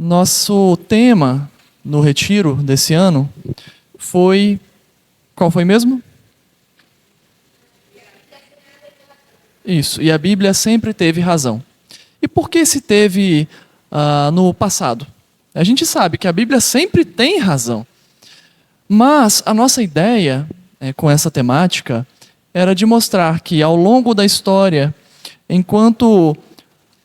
Nosso tema no retiro desse ano foi... Qual foi mesmo? Isso, e a Bíblia sempre teve razão. E por que se teve no passado? A gente sabe que a Bíblia sempre tem razão. Mas a nossa ideia com essa temática era de mostrar que ao longo da história, enquanto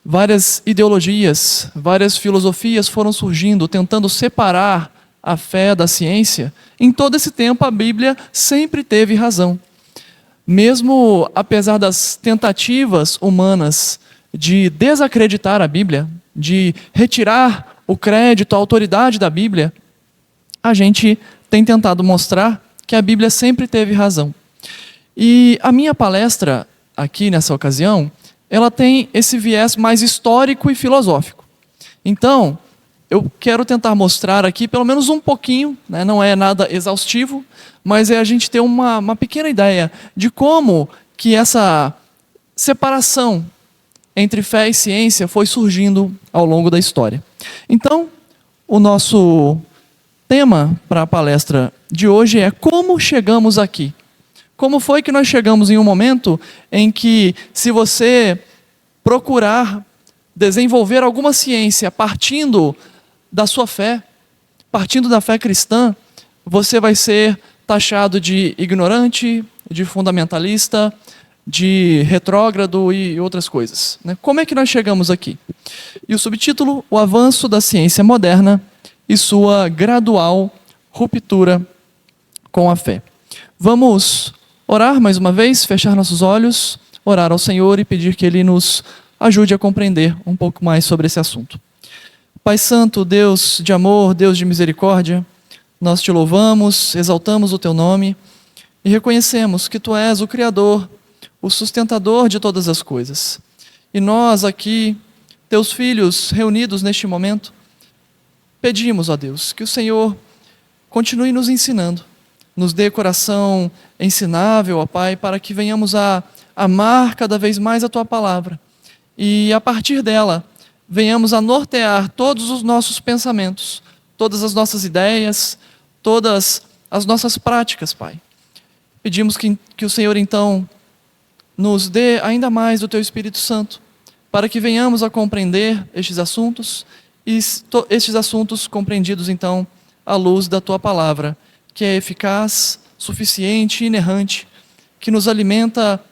várias ideologias, várias filosofias foram surgindo, tentando separar a fé da ciência, em todo esse tempo a Bíblia sempre teve razão. Mesmo apesar das tentativas humanas de desacreditar a Bíblia, de retirar o crédito, a autoridade da Bíblia, a gente tem tentado mostrar que a Bíblia sempre teve razão. E a minha palestra aqui nessa ocasião, ela tem esse viés mais histórico e filosófico. Então, eu quero tentar mostrar aqui pelo menos um pouquinho, né, não é nada exaustivo, mas é a gente ter uma pequena ideia de como que essa separação entre fé e ciência foi surgindo ao longo da história. Então, o nosso tema para a palestra de hoje é como chegamos aqui. Como foi que nós chegamos em um momento em que, se você procurar desenvolver alguma ciência partindo da sua fé, partindo da fé cristã, você vai ser taxado de ignorante, de fundamentalista, de retrógrado e outras coisas. Como é que nós chegamos aqui? E o subtítulo, o avanço da ciência moderna e sua gradual ruptura com a fé. Vamos orar mais uma vez, fechar nossos olhos, orar ao Senhor e pedir que Ele nos ajude a compreender um pouco mais sobre esse assunto. Pai Santo, Deus de amor, Deus de misericórdia, nós te louvamos, exaltamos o teu nome e reconhecemos que tu és o Criador, o sustentador de todas as coisas. E nós aqui, teus filhos reunidos neste momento, pedimos, ó Deus, que o Senhor continue nos ensinando, nos dê coração ensinável, ó Pai, para que venhamos a amar cada vez mais a tua palavra e a partir dela venhamos a nortear todos os nossos pensamentos, todas as nossas ideias, todas as nossas práticas, Pai. Pedimos que o Senhor, então, nos dê ainda mais do Teu Espírito Santo, para que venhamos a compreender estes assuntos, e estes assuntos compreendidos, então, à luz da Tua Palavra, que é eficaz, suficiente e inerrante, que nos alimenta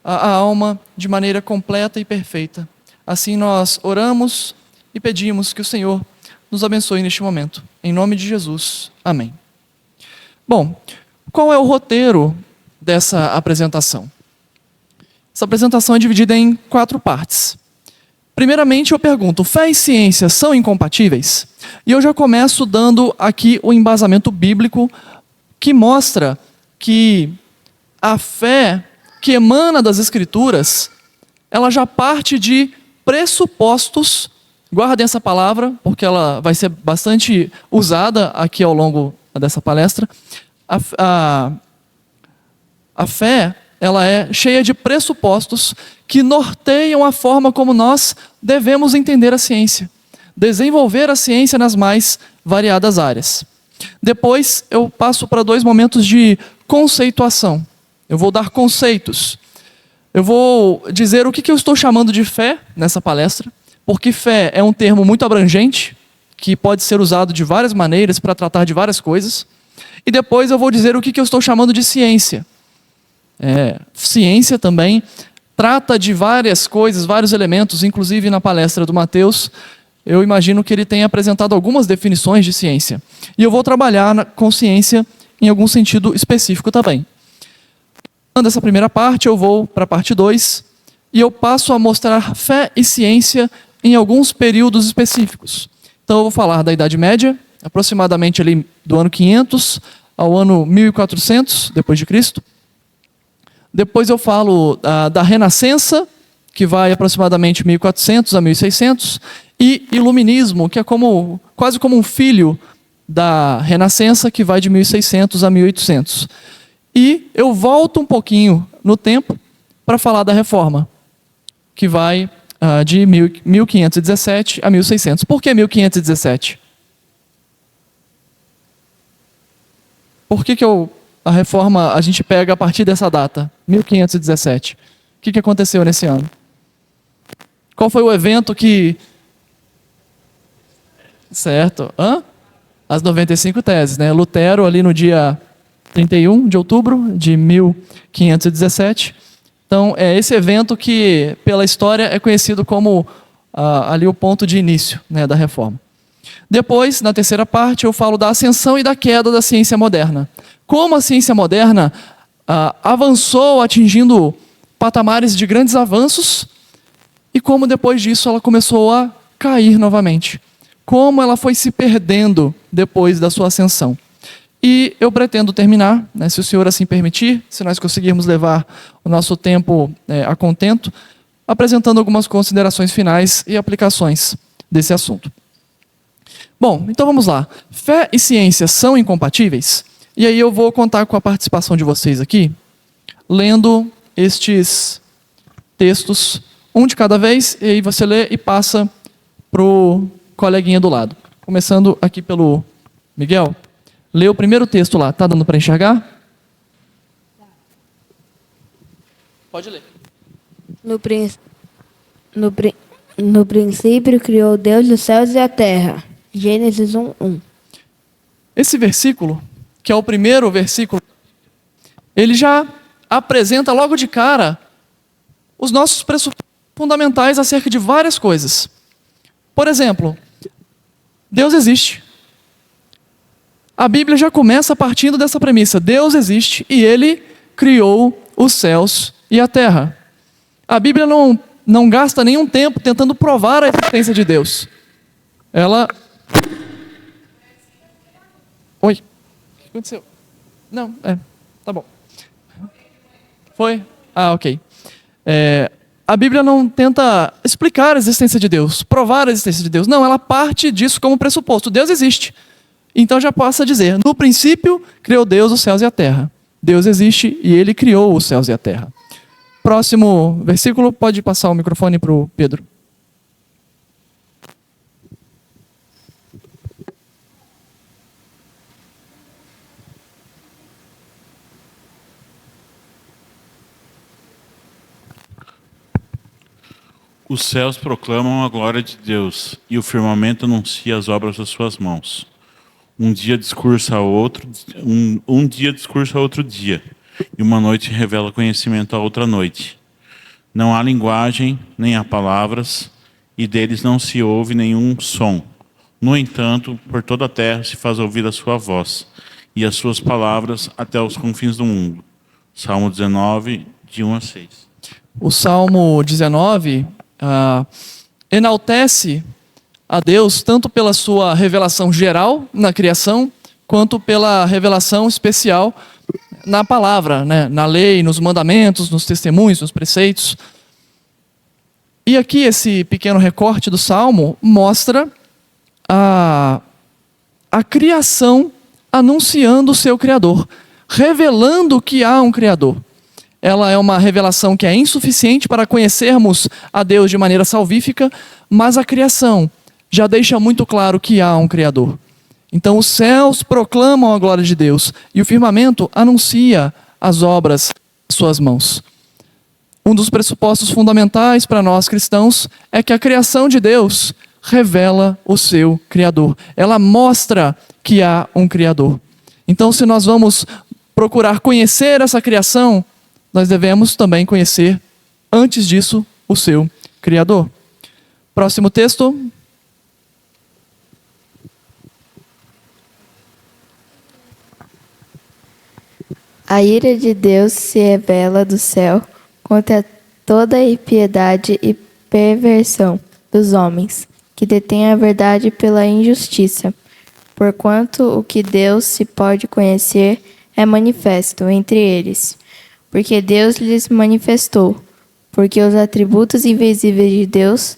a alma de maneira completa e perfeita. Assim nós oramos e pedimos que o Senhor nos abençoe neste momento. Em nome de Jesus. Amém. Bom, qual é o roteiro dessa apresentação? Essa apresentação é dividida em 4 partes. Primeiramente eu pergunto, fé e ciência são incompatíveis? E eu já começo dando aqui o embasamento bíblico que mostra que a fé que emana das Escrituras, ela já parte de pressupostos, guardem essa palavra, porque ela vai ser bastante usada aqui ao longo dessa palestra. A fé, ela é cheia de pressupostos que norteiam a forma como nós devemos entender a ciência, desenvolver a ciência nas mais variadas áreas. Depois eu passo para 2 momentos de conceituação. Eu vou dar conceitos. Eu vou dizer o que eu estou chamando de fé nessa palestra, porque fé é um termo muito abrangente, que pode ser usado de várias maneiras para tratar de várias coisas. E depois eu vou dizer o que eu estou chamando de ciência. Ciência também trata de várias coisas, vários elementos, inclusive na palestra do Mateus, eu imagino que ele tenha apresentado algumas definições de ciência. E eu vou trabalhar com ciência em algum sentido específico também. Dessa primeira parte, eu vou para a parte 2 e eu passo a mostrar fé e ciência em alguns períodos específicos. Então eu vou falar da Idade Média, aproximadamente ali do ano 500 ao ano 1400 depois de Cristo. Depois eu falo da Renascença, que vai aproximadamente 1400 a 1600, e Iluminismo, que é quase como um filho da Renascença, que vai de 1600 a 1800. E eu volto um pouquinho no tempo para falar da Reforma, que vai de 1517 a 1600. Por que 1517? Por que a reforma a gente pega a partir dessa data, 1517? O que aconteceu nesse ano? Qual foi o evento que... Certo. As 95 teses, né? Lutero, ali no dia 31 de outubro de 1517. Então, é esse evento que, pela história, é conhecido como ali o ponto de início, né, da reforma. Depois, na terceira parte, eu falo da ascensão e da queda da ciência moderna. Como a ciência moderna avançou atingindo patamares de grandes avanços e como depois disso ela começou a cair novamente. Como ela foi se perdendo depois da sua ascensão. E eu pretendo terminar, né, se o senhor assim permitir, se nós conseguirmos levar o nosso tempo a contento, apresentando algumas considerações finais e aplicações desse assunto. Bom, então vamos lá. Fé e ciência são incompatíveis? E aí eu vou contar com a participação de vocês aqui, lendo estes textos, um de cada vez, e aí você lê e passa para o coleguinha do lado. Começando aqui pelo Miguel. Lê o primeiro texto lá. Está dando para enxergar? Pode ler. No princípio criou Deus os céus e a terra. Gênesis 1:1. Esse versículo, que é o primeiro versículo, ele já apresenta logo de cara os nossos pressupostos fundamentais acerca de várias coisas. Por exemplo, Deus existe. A Bíblia já começa partindo dessa premissa. Deus existe e Ele criou os céus e a terra. A Bíblia não gasta nenhum tempo tentando provar a existência de Deus. Ela... Oi? O que aconteceu? Não, tá bom. Foi? Ok. A Bíblia não tenta explicar a existência de Deus, provar a existência de Deus. Não, ela parte disso como pressuposto. Deus existe. Então já passa a dizer, no princípio criou Deus os céus e a terra. Deus existe e Ele criou os céus e a terra. Próximo versículo, pode passar o microfone para o Pedro. Os céus proclamam a glória de Deus, e o firmamento anuncia as obras das suas mãos. Um dia discursa a outro, um dia discursa a outro dia, e uma noite revela conhecimento a outra noite. Não há linguagem, nem há palavras, e deles não se ouve nenhum som. No entanto, por toda a terra se faz ouvir a sua voz, e as suas palavras até os confins do mundo. Salmo 19, de 1 a 6. O Salmo 19... enaltece a Deus tanto pela sua revelação geral na criação, quanto pela revelação especial na palavra, né? Na lei, nos mandamentos, nos testemunhos, nos preceitos. E aqui esse pequeno recorte do Salmo mostra a criação anunciando o seu Criador, revelando que há um Criador. Ela é uma revelação que é insuficiente para conhecermos a Deus de maneira salvífica, mas a criação já deixa muito claro que há um Criador. Então os céus proclamam a glória de Deus e o firmamento anuncia as obras de suas mãos. Um dos pressupostos fundamentais para nós cristãos é que a criação de Deus revela o seu Criador. Ela mostra que há um Criador. Então, se nós vamos procurar conhecer essa criação, nós devemos também conhecer, antes disso, o seu Criador. Próximo texto. A ira de Deus se revela do céu contra toda a impiedade e perversão dos homens, que detêm a verdade pela injustiça. Porquanto o que Deus se pode conhecer é manifesto entre eles, porque Deus lhes manifestou, porque os atributos invisíveis de Deus,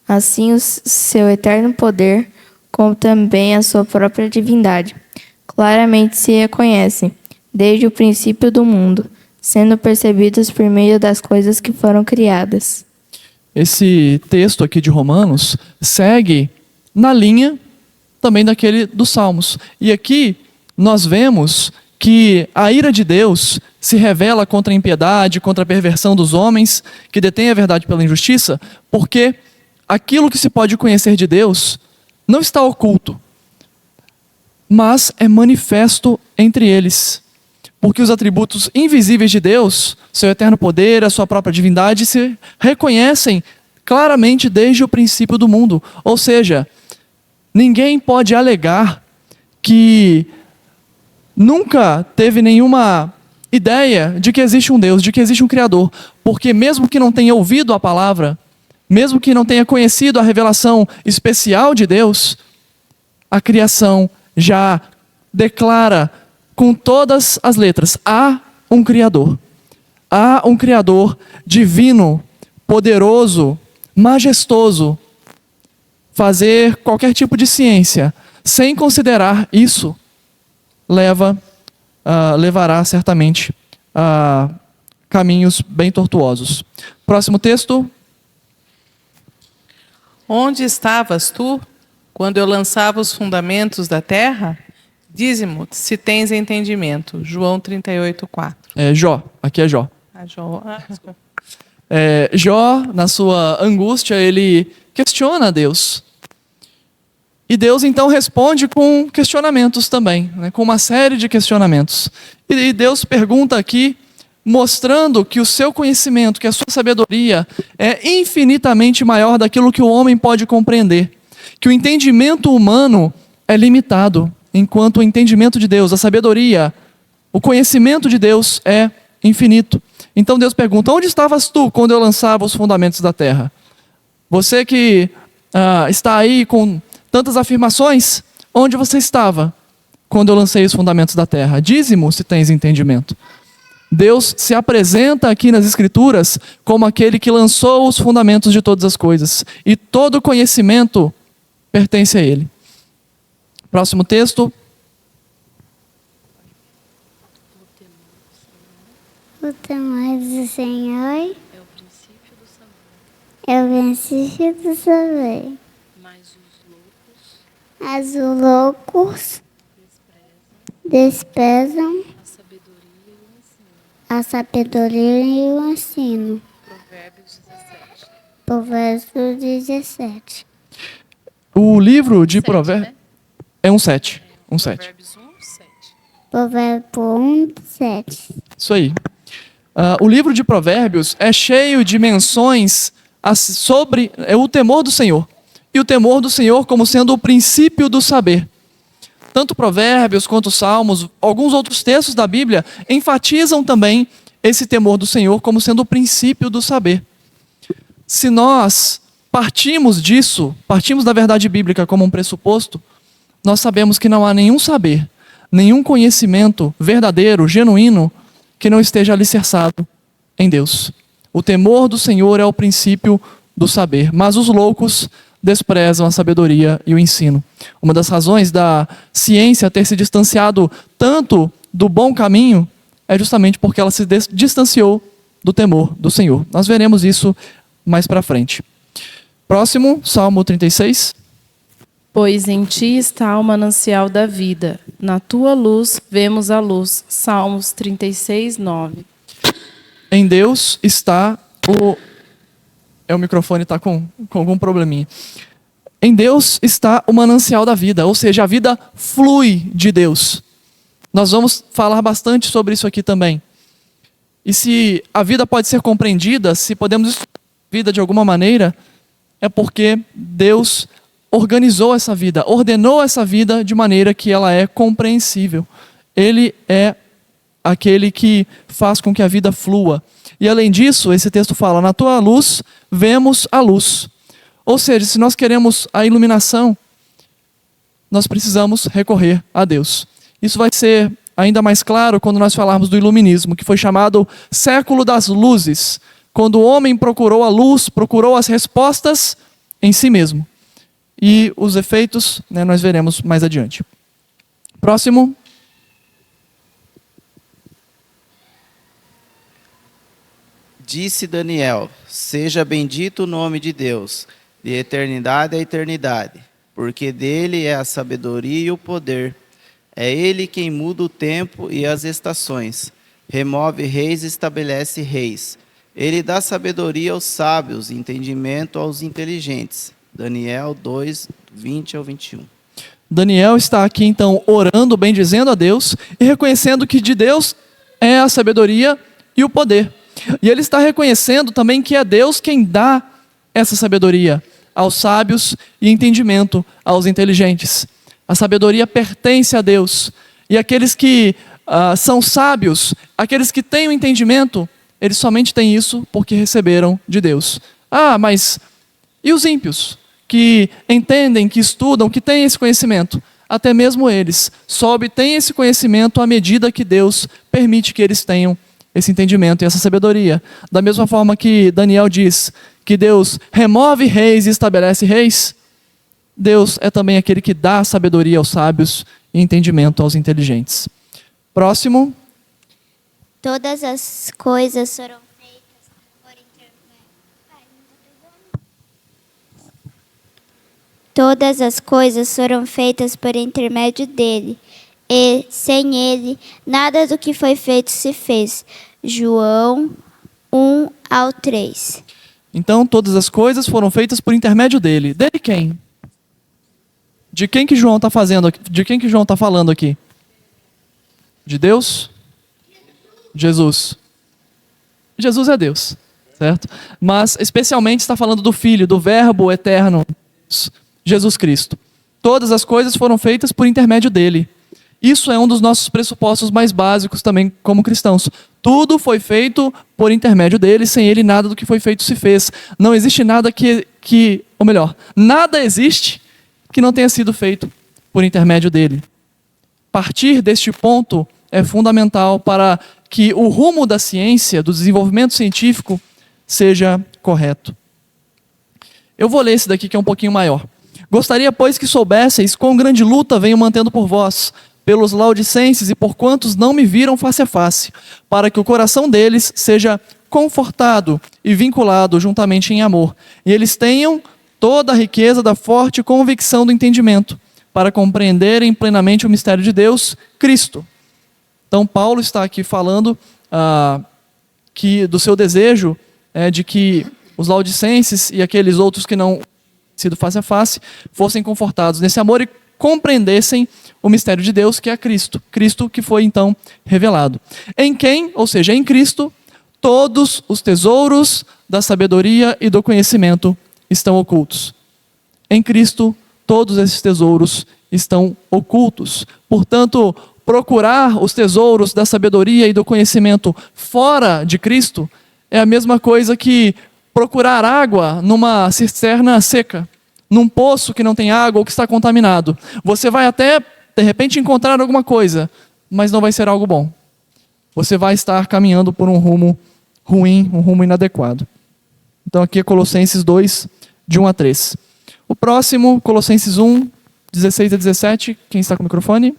assim o seu eterno poder, como também a sua própria divindade, claramente se reconhecem, desde o princípio do mundo, sendo percebidos por meio das coisas que foram criadas. esse texto aqui de Romanos segue na linha também daquele dos Salmos. E aqui nós vemos que a ira de Deus se revela contra a impiedade, contra a perversão dos homens, que detêm a verdade pela injustiça, porque aquilo que se pode conhecer de Deus não está oculto, mas é manifesto entre eles. Porque os atributos invisíveis de Deus, seu eterno poder, a sua própria divindade, se reconhecem claramente desde o princípio do mundo. Ou seja, ninguém pode alegar que nunca teve nenhuma ideia de que existe um Deus, de que existe um Criador. Porque mesmo que não tenha ouvido a palavra, mesmo que não tenha conhecido a revelação especial de Deus, a criação já declara com todas as letras: há um Criador. Há um Criador divino, poderoso, majestoso. Fazer qualquer tipo de ciência sem considerar isso levará certamente a caminhos bem tortuosos. Próximo texto. Onde estavas tu, quando eu lançava os fundamentos da terra? Dize-me, se tens entendimento. João 38:4. Jó, aqui é Jó. Desculpa. Jó, na sua angústia, ele questiona Deus. E Deus então responde com questionamentos também, né, com uma série de questionamentos. E Deus pergunta aqui, mostrando que o seu conhecimento, que a sua sabedoria é infinitamente maior daquilo que o homem pode compreender. Que o entendimento humano é limitado, enquanto o entendimento de Deus, a sabedoria, o conhecimento de Deus é infinito. Então Deus pergunta: onde estavas tu quando eu lançava os fundamentos da terra? Você que está aí com tantas afirmações, onde você estava quando eu lancei os fundamentos da terra? Dize-me se tens entendimento. Deus se apresenta aqui nas Escrituras como aquele que lançou os fundamentos de todas as coisas. E todo conhecimento pertence a Ele. Próximo texto. O temor do Senhor é o princípio do saber. Mas os loucos desprezam a sabedoria e o ensino. Provérbios 17. O livro de Provérbios é 1:7. 1:7. Provérbios 1, 7. Isso aí. O livro de Provérbios é cheio de menções sobre o temor do Senhor. E o temor do Senhor como sendo o princípio do saber. Tanto Provérbios quanto Salmos, alguns outros textos da Bíblia enfatizam também esse temor do Senhor como sendo o princípio do saber. Se nós partimos disso, partimos da verdade bíblica como um pressuposto, nós sabemos que não há nenhum saber, nenhum conhecimento verdadeiro, genuíno, que não esteja alicerçado em Deus. O temor do Senhor é o princípio do saber, mas os loucos desprezam a sabedoria e o ensino. Uma das razões da ciência ter se distanciado tanto do bom caminho é justamente porque ela se distanciou do temor do Senhor. Nós veremos isso mais para frente. Próximo, Salmo 36. Pois em ti está o manancial da vida, na tua luz vemos a luz. Salmos 36, 9. Em Deus está o... O microfone está com algum probleminha. Em Deus está o manancial da vida, ou seja, a vida flui de Deus. Nós vamos falar bastante sobre isso aqui também. E se a vida pode ser compreendida, se podemos estudar a vida de alguma maneira, é porque Deus organizou essa vida, ordenou essa vida de maneira que ela é compreensível. Ele é aquele que faz com que a vida flua. E além disso, esse texto fala: na tua luz vemos a luz. Ou seja, se nós queremos a iluminação, nós precisamos recorrer a Deus. Isso vai ser ainda mais claro quando nós falarmos do iluminismo, que foi chamado século das luzes, quando o homem procurou a luz, procurou as respostas em si mesmo. E os efeitos, nós veremos mais adiante. Próximo. Disse Daniel: seja bendito o nome de Deus, de eternidade a eternidade, porque dele é a sabedoria e o poder. É ele quem muda o tempo e as estações, remove reis e estabelece reis. Ele dá sabedoria aos sábios, entendimento aos inteligentes. Daniel 2, 20 ao 21. Daniel está aqui então orando, bendizendo a Deus e reconhecendo que de Deus é a sabedoria e o poder. E ele está reconhecendo também que é Deus quem dá essa sabedoria aos sábios e entendimento aos inteligentes. A sabedoria pertence a Deus. E aqueles que são sábios, aqueles que têm o entendimento, eles somente têm isso porque receberam de Deus. Ah, mas e os ímpios? Que entendem, que estudam, que têm esse conhecimento? Até mesmo eles só obtêm esse conhecimento à medida que Deus permite que eles tenham esse entendimento e essa sabedoria. Da mesma forma que Daniel diz que Deus remove reis e estabelece reis, Deus é também aquele que dá sabedoria aos sábios e entendimento aos inteligentes. Próximo. Todas as coisas foram feitas por intermédio. Todas as coisas foram feitas por intermédio dele, e sem ele nada do que foi feito se fez. João 1 ao 3. Então, todas as coisas foram feitas por intermédio dele. Dele quem? De quem que João está fazendo? De quem que João está falando aqui? De Deus? Jesus. Jesus é Deus, certo? Mas especialmente está falando do Filho, do Verbo eterno, Jesus Cristo. Todas as coisas foram feitas por intermédio dele. Isso é um dos nossos pressupostos mais básicos também como cristãos. Tudo foi feito por intermédio dele, sem ele nada do que foi feito se fez. Não existe nada ou melhor, nada existe que não tenha sido feito por intermédio dele. Partir deste ponto é fundamental para que o rumo da ciência, do desenvolvimento científico, seja correto. Eu vou ler esse daqui que é um pouquinho maior. Gostaria, pois, que soubesseis quão grande luta venho mantendo por vós, pelos laodicenses e por quantos não me viram face a face, para que o coração deles seja confortado e vinculado juntamente em amor, e eles tenham toda a riqueza da forte convicção do entendimento, para compreenderem plenamente o mistério de Deus, Cristo. Então, Paulo está aqui falando do seu desejo de que os laodicenses e aqueles outros que não sido face a face fossem confortados nesse amor e compreendessem o mistério de Deus, que é Cristo. Cristo que foi então revelado. Em quem, ou seja, em Cristo, todos os tesouros da sabedoria e do conhecimento estão ocultos. Em Cristo, todos esses tesouros estão ocultos. Portanto, procurar os tesouros da sabedoria e do conhecimento fora de Cristo é a mesma coisa que procurar água numa cisterna seca, num poço que não tem água ou que está contaminado. Você vai até, de repente, encontrar alguma coisa, mas não vai ser algo bom. Você vai estar caminhando por um rumo ruim, um rumo inadequado. Então aqui é Colossenses 2, de 1 a 3. O próximo, Colossenses 1, 16 a 17. Quem está com o microfone?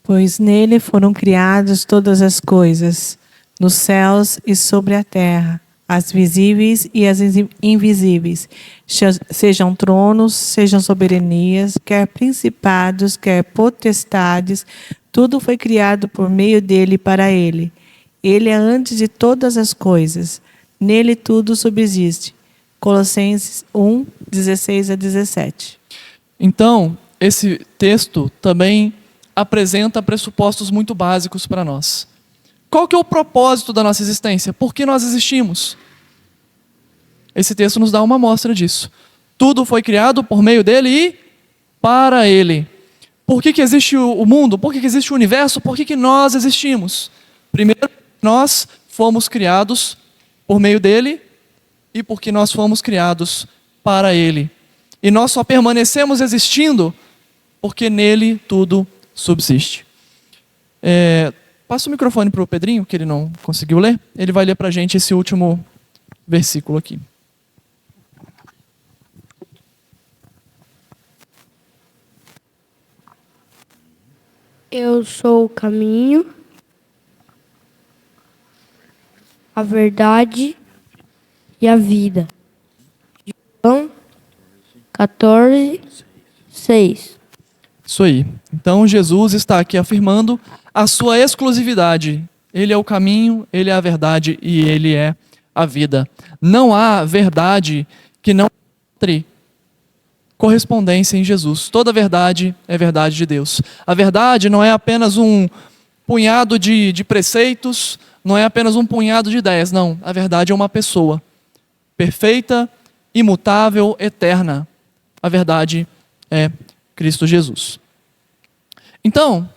Pois nele foram criadas todas as coisas, nos céus e sobre a terra, as visíveis e as invisíveis, sejam tronos, sejam soberanias, quer principados, quer potestades, tudo foi criado por meio dele e para ele. Ele é antes de todas as coisas, nele tudo subsiste. Colossenses 1, 16 a 17. Então, esse texto também apresenta pressupostos muito básicos para nós. Qual que é o propósito da nossa existência? Por que nós existimos? Esse texto nos dá uma amostra disso. Tudo foi criado por meio dele e para ele. Por que existe o mundo? Por que existe o universo? Por que nós existimos? Primeiro, nós fomos criados por meio dele e porque nós fomos criados para ele. E nós só permanecemos existindo porque nele tudo subsiste. Passa o microfone para o Pedrinho, que ele não conseguiu ler. Ele vai ler para a gente esse último versículo aqui. Eu sou o caminho, a verdade e a vida. João 14, 6. Isso aí. Então Jesus está aqui afirmando a sua exclusividade. Ele é o caminho, ele é a verdade e ele é a vida. Não há verdade que não encontre correspondência em Jesus. Toda verdade é verdade de Deus. A verdade não é apenas um punhado de preceitos, não é apenas um punhado de ideias, não. A verdade é uma pessoa perfeita, imutável, eterna. A verdade é Cristo Jesus. Então,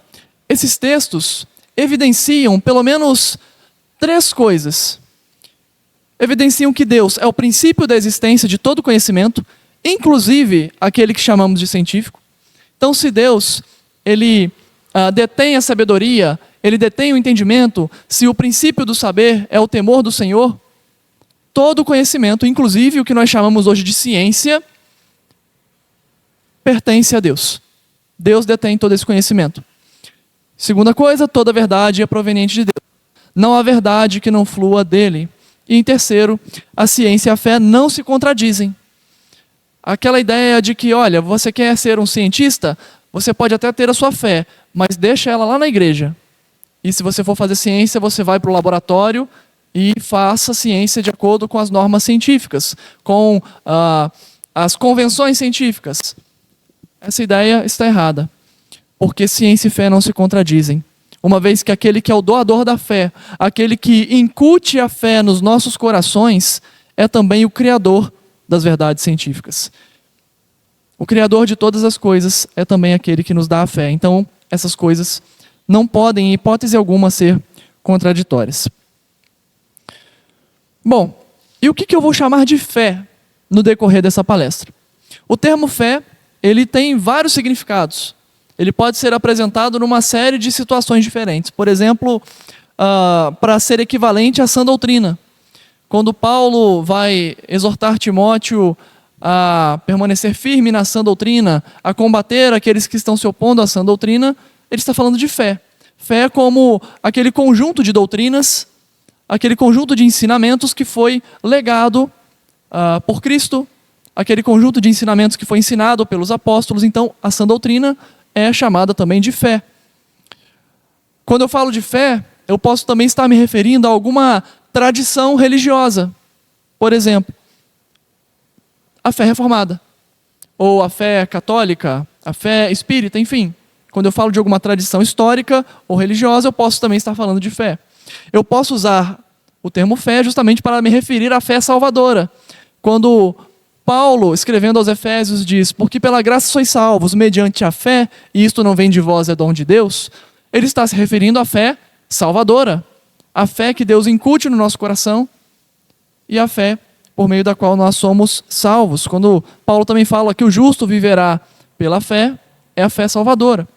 esses textos evidenciam pelo menos 3 coisas. Evidenciam que Deus é o princípio da existência de todo conhecimento, inclusive aquele que chamamos de científico. Então, se Deus ele detém a sabedoria, ele detém o entendimento, se o princípio do saber é o temor do Senhor, todo conhecimento, inclusive o que nós chamamos hoje de ciência, pertence a Deus. Deus detém todo esse conhecimento. Segunda coisa, toda verdade é proveniente de Deus. Não há verdade que não flua dele. E em terceiro, a ciência e a fé não se contradizem. Aquela ideia de que, olha, você quer ser um cientista, você pode até ter a sua fé, mas deixa ela lá na igreja. E se você for fazer ciência, você vai para o laboratório e faça ciência de acordo com as normas científicas, com as convenções científicas. Essa ideia está errada, porque ciência e fé não se contradizem. Uma vez que aquele que é o doador da fé, aquele que incute a fé nos nossos corações, é também o criador das verdades científicas. O criador de todas as coisas é também aquele que nos dá a fé. Então, essas coisas não podem, em hipótese alguma, ser contraditórias. Bom, e o que eu vou chamar de fé no decorrer dessa palestra? O termo fé, ele tem vários significados. Ele pode ser apresentado numa série de situações diferentes. Por exemplo, para ser equivalente à sã doutrina. Quando Paulo vai exortar Timóteo a permanecer firme na sã doutrina, a combater aqueles que estão se opondo à sã doutrina, ele está falando de fé. Fé como aquele conjunto de doutrinas, aquele conjunto de ensinamentos que foi legado por Cristo, aquele conjunto de ensinamentos que foi ensinado pelos apóstolos. Então, a sã doutrina é chamada também de fé. Quando eu falo de fé, eu posso também estar me referindo a alguma tradição religiosa. Por exemplo, a fé reformada, ou a fé católica, a fé espírita, enfim. Quando eu falo de alguma tradição histórica ou religiosa, eu posso também estar falando de fé. Eu posso usar o termo fé justamente para me referir à fé salvadora. Quando Paulo, escrevendo aos Efésios, diz: porque pela graça sois salvos, mediante a fé, e isto não vem de vós, é dom de Deus, ele está se referindo à fé salvadora, a fé que Deus incute no nosso coração e a fé por meio da qual nós somos salvos. Quando Paulo também fala que o justo viverá pela fé, é a fé salvadora.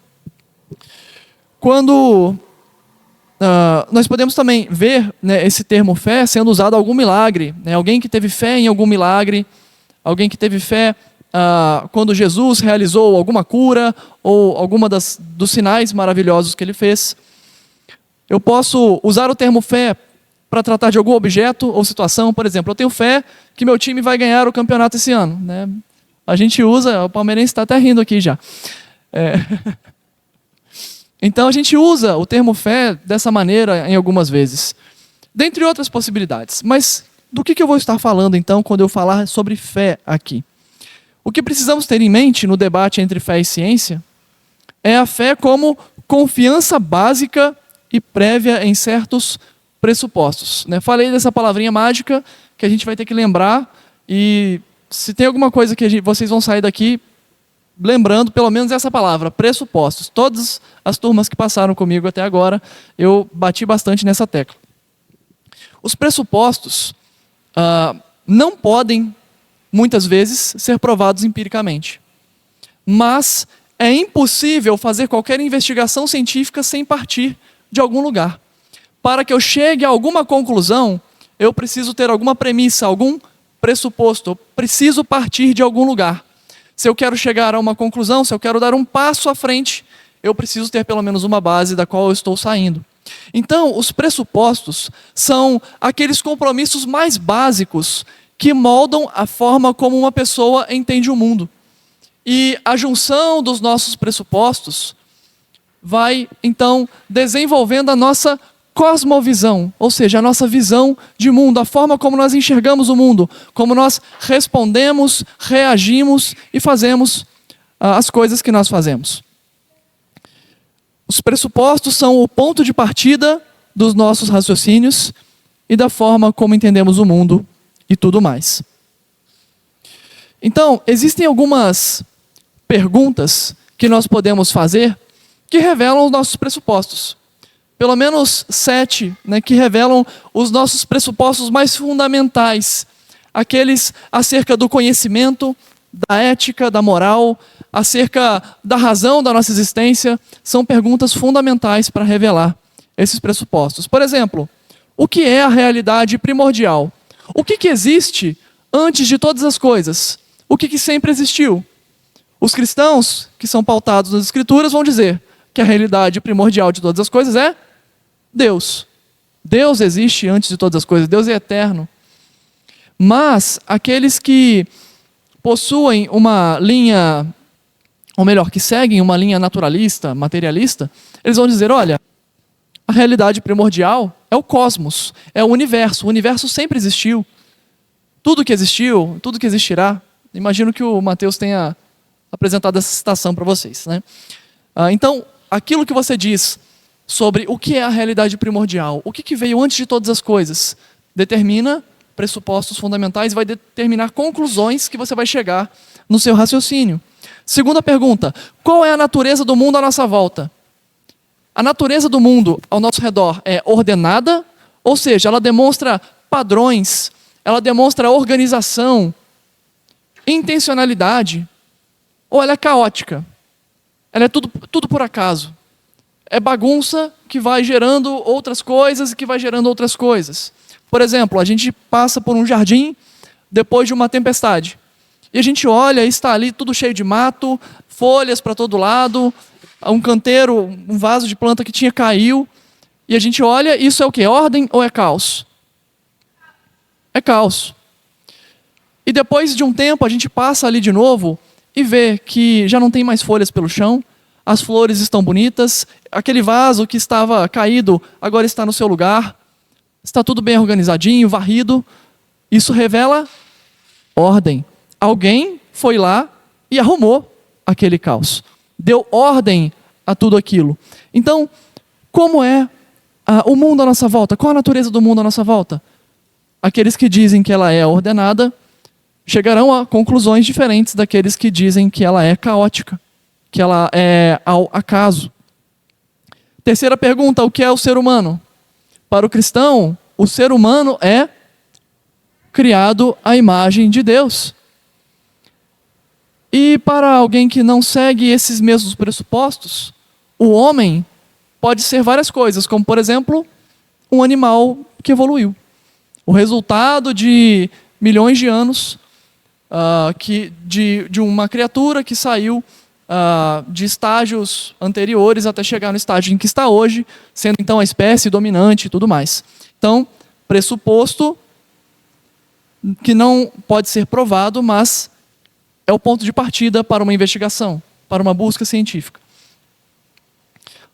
Quando nós podemos também ver, né, esse termo fé sendo usado a algum milagre, né, alguém que teve fé em algum milagre, alguém que teve fé quando Jesus realizou alguma cura ou alguma dos sinais maravilhosos que ele fez. Eu posso usar o termo fé para tratar de algum objeto ou situação. Por exemplo, eu tenho fé que meu time vai ganhar o campeonato esse ano, né? A gente usa, o palmeirense está até rindo aqui já. Então a gente usa o termo fé dessa maneira em algumas vezes, dentre outras possibilidades. Mas do que eu vou estar falando então quando eu falar sobre fé aqui? O que precisamos ter em mente no debate entre fé e ciência é a fé como confiança básica e prévia em certos pressupostos, né? Falei dessa palavrinha mágica que a gente vai ter que lembrar, e se tem alguma coisa que vocês vão sair daqui lembrando, pelo menos essa palavra, pressupostos. Todas as turmas que passaram comigo até agora, eu bati bastante nessa tecla. Os pressupostos não podem, muitas vezes, ser provados empiricamente. Mas é impossível fazer qualquer investigação científica sem partir de algum lugar. Para que eu chegue a alguma conclusão, eu preciso ter alguma premissa, algum pressuposto. Eu preciso partir de algum lugar. Se eu quero chegar a uma conclusão, se eu quero dar um passo à frente, eu preciso ter pelo menos uma base da qual eu estou saindo. Então, os pressupostos são aqueles compromissos mais básicos que moldam a forma como uma pessoa entende o mundo. E a junção dos nossos pressupostos vai, então, desenvolvendo a nossa cosmovisão, ou seja, a nossa visão de mundo, a forma como nós enxergamos o mundo, como nós respondemos, reagimos e fazemos as coisas que nós fazemos. Os pressupostos são o ponto de partida dos nossos raciocínios e da forma como entendemos o mundo e tudo mais. Então, existem algumas perguntas que nós podemos fazer que revelam os nossos pressupostos. Pelo menos 7, né, que revelam os nossos pressupostos mais fundamentais. Aqueles acerca do conhecimento, da ética, da moral, acerca da razão da nossa existência, são perguntas fundamentais para revelar esses pressupostos. Por exemplo, o que é a realidade primordial? O que existe antes de todas as coisas? O que sempre existiu? Os cristãos, que são pautados nas Escrituras, vão dizer que a realidade primordial de todas as coisas é Deus. Deus existe antes de todas as coisas, Deus é eterno. Mas aqueles que possuem uma linha, ou melhor, que seguem uma linha naturalista, materialista, eles vão dizer, olha, a realidade primordial é o cosmos, é o universo sempre existiu. Tudo que existiu, tudo que existirá. Imagino que o Mateus tenha apresentado essa citação para vocês, né? Então, aquilo que você diz sobre o que é a realidade primordial, o que veio antes de todas as coisas, determina pressupostos fundamentais, vai determinar conclusões que você vai chegar no seu raciocínio. Segunda pergunta, qual é a natureza do mundo à nossa volta? A natureza do mundo ao nosso redor é ordenada, ou seja, ela demonstra padrões, ela demonstra organização, intencionalidade, ou ela é caótica? Ela é tudo por acaso. É bagunça que vai gerando outras coisas e que vai gerando outras coisas. Por exemplo, a gente passa por um jardim depois de uma tempestade. E a gente olha e está ali tudo cheio de mato, folhas para todo lado, um canteiro, um vaso de planta que tinha caiu. E a gente olha, isso é o quê? Ordem ou é caos? É caos. E depois de um tempo a gente passa ali de novo e vê que já não tem mais folhas pelo chão, as flores estão bonitas, aquele vaso que estava caído agora está no seu lugar, está tudo bem organizadinho, varrido. Isso revela ordem. Alguém foi lá e arrumou aquele caos. Deu ordem a tudo aquilo. Então, como é o mundo à nossa volta? Qual a natureza do mundo à nossa volta? Aqueles que dizem que ela é ordenada chegarão a conclusões diferentes daqueles que dizem que ela é caótica, que ela é ao acaso. Terceira pergunta, o que é o ser humano? Para o cristão, o ser humano é criado à imagem de Deus. E para alguém que não segue esses mesmos pressupostos, o homem pode ser várias coisas, como, por exemplo, um animal que evoluiu. O resultado de milhões de anos de uma criatura que saiu de estágios anteriores até chegar no estágio em que está hoje, sendo então a espécie dominante e tudo mais. Então, pressuposto que não pode ser provado, mas é o ponto de partida para uma investigação, para uma busca científica.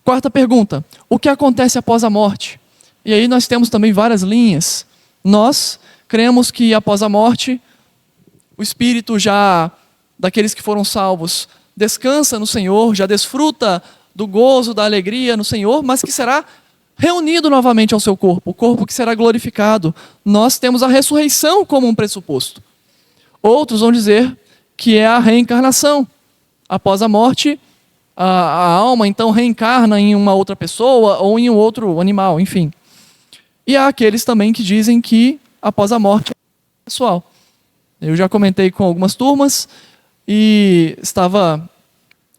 Quarta pergunta, o que acontece após a morte? E aí nós temos também várias linhas. Nós cremos que após a morte, o espírito já daqueles que foram salvos descansa no Senhor, já desfruta do gozo, da alegria no Senhor, mas que será reunido novamente ao seu corpo, o corpo que será glorificado. Nós temos a ressurreição como um pressuposto. Outros vão dizer que é a reencarnação. Após a morte, a alma então reencarna em uma outra pessoa ou em um outro animal, enfim. E há aqueles também que dizem que após a morte é pessoal. Eu já comentei com algumas turmas e estava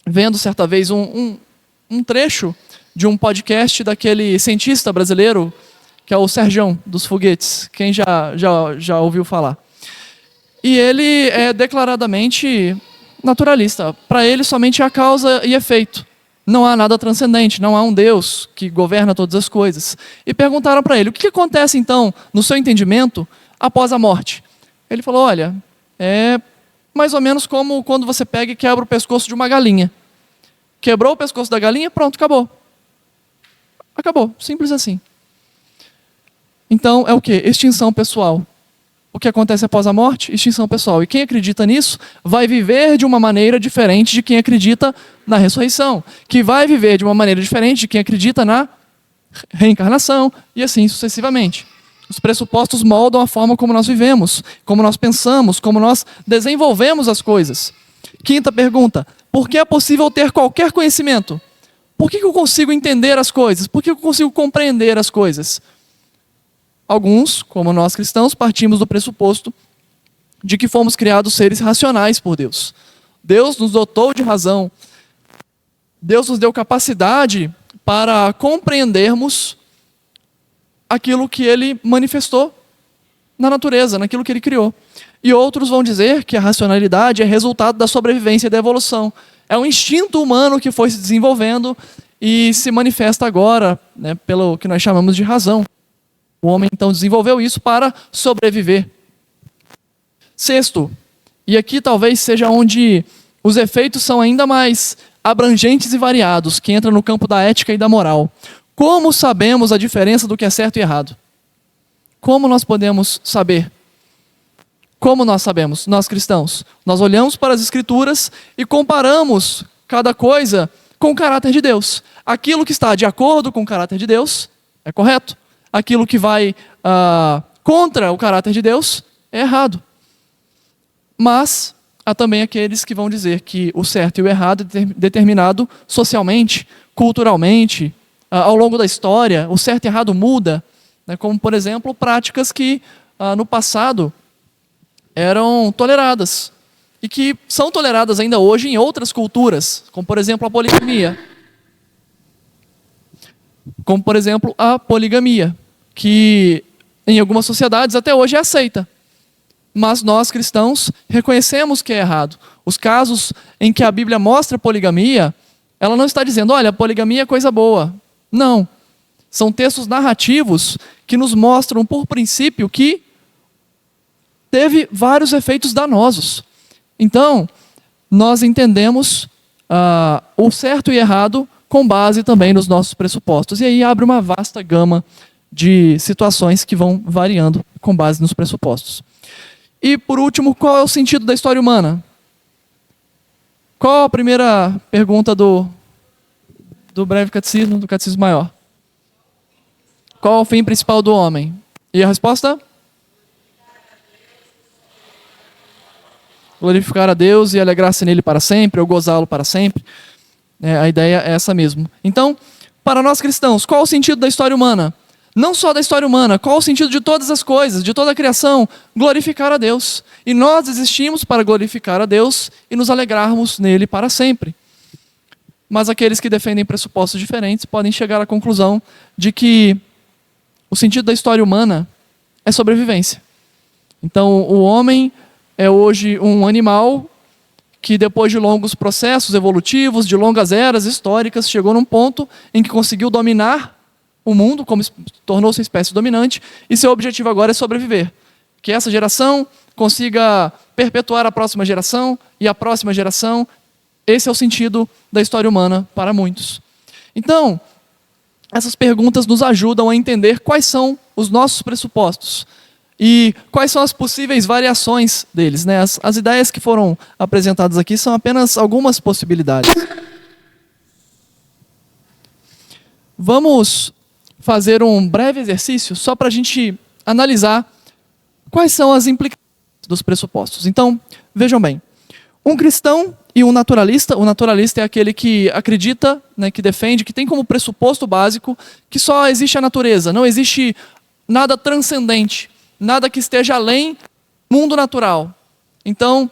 vendo certa vez um trecho de um podcast daquele cientista brasileiro que é o Serjão dos foguetes. Quem já ouviu falar? E ele é declaradamente naturalista. Para ele, somente há causa e efeito. não há nada transcendente, não há um Deus que governa todas as coisas. E perguntaram para ele, o que acontece então, no seu entendimento, após a morte? Ele falou, olha, é mais ou menos como quando você pega e quebra o pescoço de uma galinha. Quebrou o pescoço da galinha, pronto, acabou. Acabou, simples assim. Então, é o quê? Extinção pessoal. O que acontece após a morte? Extinção pessoal. E quem acredita nisso vai viver de uma maneira diferente de quem acredita na ressurreição, que vai viver de uma maneira diferente de quem acredita na reencarnação, e assim sucessivamente. Os pressupostos moldam a forma como nós vivemos, como nós pensamos, como nós desenvolvemos as coisas. Quinta pergunta: por que é possível ter qualquer conhecimento? Por que eu consigo entender as coisas? Por que eu consigo compreender as coisas? Alguns, como nós cristãos, partimos do pressuposto de que fomos criados seres racionais por Deus. Deus nos dotou de razão. Deus nos deu capacidade para compreendermos aquilo que Ele manifestou na natureza, naquilo que Ele criou. E outros vão dizer que a racionalidade é resultado da sobrevivência e da evolução. É um instinto humano que foi se desenvolvendo e se manifesta agora, né, pelo que nós chamamos de razão. O homem, então, desenvolveu isso para sobreviver. Sexto, e aqui talvez seja onde os efeitos são ainda mais abrangentes e variados, que entra no campo da ética e da moral. Como sabemos a diferença do que é certo e errado? Como nós podemos saber? Como nós sabemos, nós cristãos? Nós olhamos para as Escrituras e comparamos cada coisa com o caráter de Deus. Aquilo que está de acordo com o caráter de Deus é correto. Aquilo que vai contra o caráter de Deus é errado. Mas há também aqueles que vão dizer que o certo e o errado é determinado socialmente, culturalmente, ao longo da história. O certo e errado muda, né? Como, por exemplo, práticas que no passado eram toleradas e que são toleradas ainda hoje em outras culturas, como, por exemplo, a poligamia. Como, por exemplo, a poligamia, que em algumas sociedades até hoje é aceita. Mas nós, cristãos, reconhecemos que é errado. Os casos em que a Bíblia mostra poligamia, ela não está dizendo, olha, a poligamia é coisa boa. Não. São textos narrativos que nos mostram, por princípio, que teve vários efeitos danosos. Então, nós entendemos o certo e errado com base também nos nossos pressupostos. E aí abre uma vasta gama de situações que vão variando com base nos pressupostos. E, por último, qual é o sentido da história humana? Qual a primeira pergunta do breve catecismo, do catecismo maior? Qual é o fim principal do homem? E a resposta? Glorificar a Deus e alegrar-se nele para sempre, ou gozá-lo para sempre. A ideia é essa mesmo. Então, para nós cristãos, qual o sentido da história humana? Não só da história humana, qual o sentido de todas as coisas, de toda a criação? Glorificar a Deus. E nós existimos para glorificar a Deus e nos alegrarmos nele para sempre. Mas aqueles que defendem pressupostos diferentes podem chegar à conclusão de que o sentido da história humana é sobrevivência. Então, o homem é hoje um animal que, depois de longos processos evolutivos, de longas eras históricas, chegou num ponto em que conseguiu dominar o mundo, como tornou-se espécie dominante, e seu objetivo agora é sobreviver. Que essa geração consiga perpetuar a próxima geração e a próxima geração. Esse é o sentido da história humana para muitos. Então, essas perguntas nos ajudam a entender quais são os nossos pressupostos e quais são as possíveis variações deles, né? As ideias que foram apresentadas aqui são apenas algumas possibilidades. Vamos fazer um breve exercício só para a gente analisar quais são as implicações dos pressupostos. Então, vejam bem, um cristão e um naturalista. O naturalista é aquele que acredita, né, que defende, que tem como pressuposto básico que só existe a natureza, não existe nada transcendente, nada que esteja além do mundo natural. Então,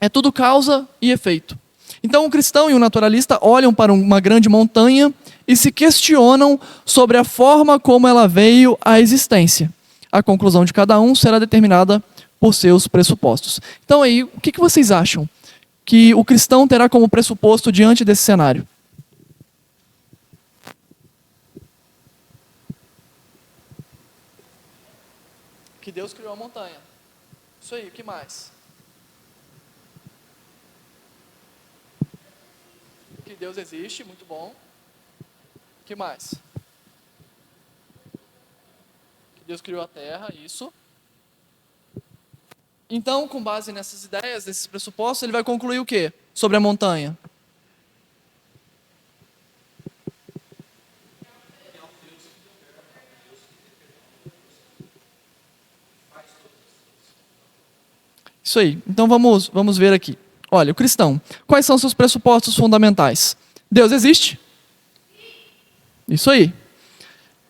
é tudo causa e efeito. Então, um cristão e um naturalista olham para uma grande montanha e se questionam sobre a forma como ela veio à existência. A conclusão de cada um será determinada por seus pressupostos. Então, aí, o que vocês acham que o cristão terá como pressuposto diante desse cenário? Deus criou a montanha. Isso aí, o que mais? Que Deus existe, muito bom. O que mais? Que Deus criou a terra, isso. Então, com base nessas ideias, nesses pressupostos, ele vai concluir o quê? Sobre a montanha. Isso aí. Então vamos ver aqui. Olha, o cristão, quais são seus pressupostos fundamentais? Deus existe? Isso aí.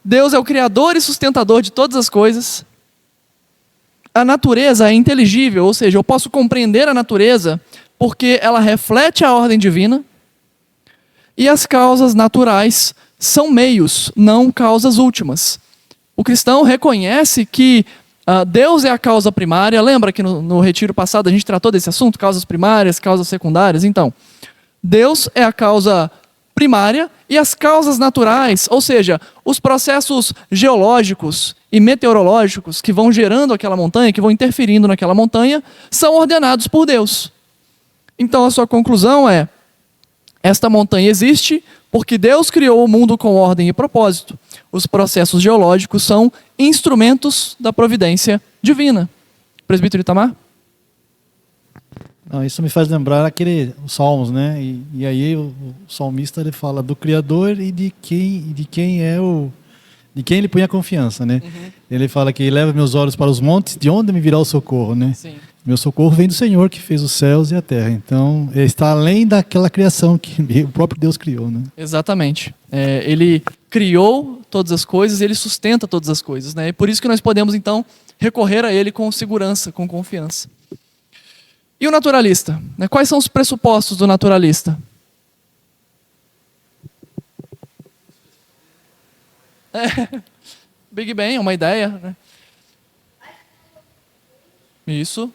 Deus é o criador e sustentador de todas as coisas. A natureza é inteligível, ou seja, eu posso compreender a natureza porque ela reflete a ordem divina. E as causas naturais são meios, não causas últimas. O cristão reconhece que Deus é a causa primária. Lembra que no retiro passado a gente tratou desse assunto? Causas primárias, causas secundárias. Então, Deus é a causa primária e as causas naturais, ou seja, os processos geológicos e meteorológicos que vão gerando aquela montanha, que vão interferindo naquela montanha, são ordenados por Deus. Então a sua conclusão é: esta montanha existe porque Deus criou o mundo com ordem e propósito. Os processos geológicos são instrumentos da providência divina. Presbítero Itamar? Não, isso me faz lembrar os Salmos, né? E aí o salmista ele fala do Criador e de quem ele põe a confiança, né? Uhum. Ele fala que leva meus olhos para os montes, de onde me virá o socorro, né? Sim. Meu socorro vem do Senhor que fez os céus e a terra. Então, está além daquela criação que o próprio Deus criou, né? Exatamente. Ele criou todas as coisas e ele sustenta todas as coisas, né? E por isso que nós podemos, então, recorrer a ele com segurança, com confiança. E o naturalista? Né? Quais são os pressupostos do naturalista? Big Bang é uma ideia, né? Isso.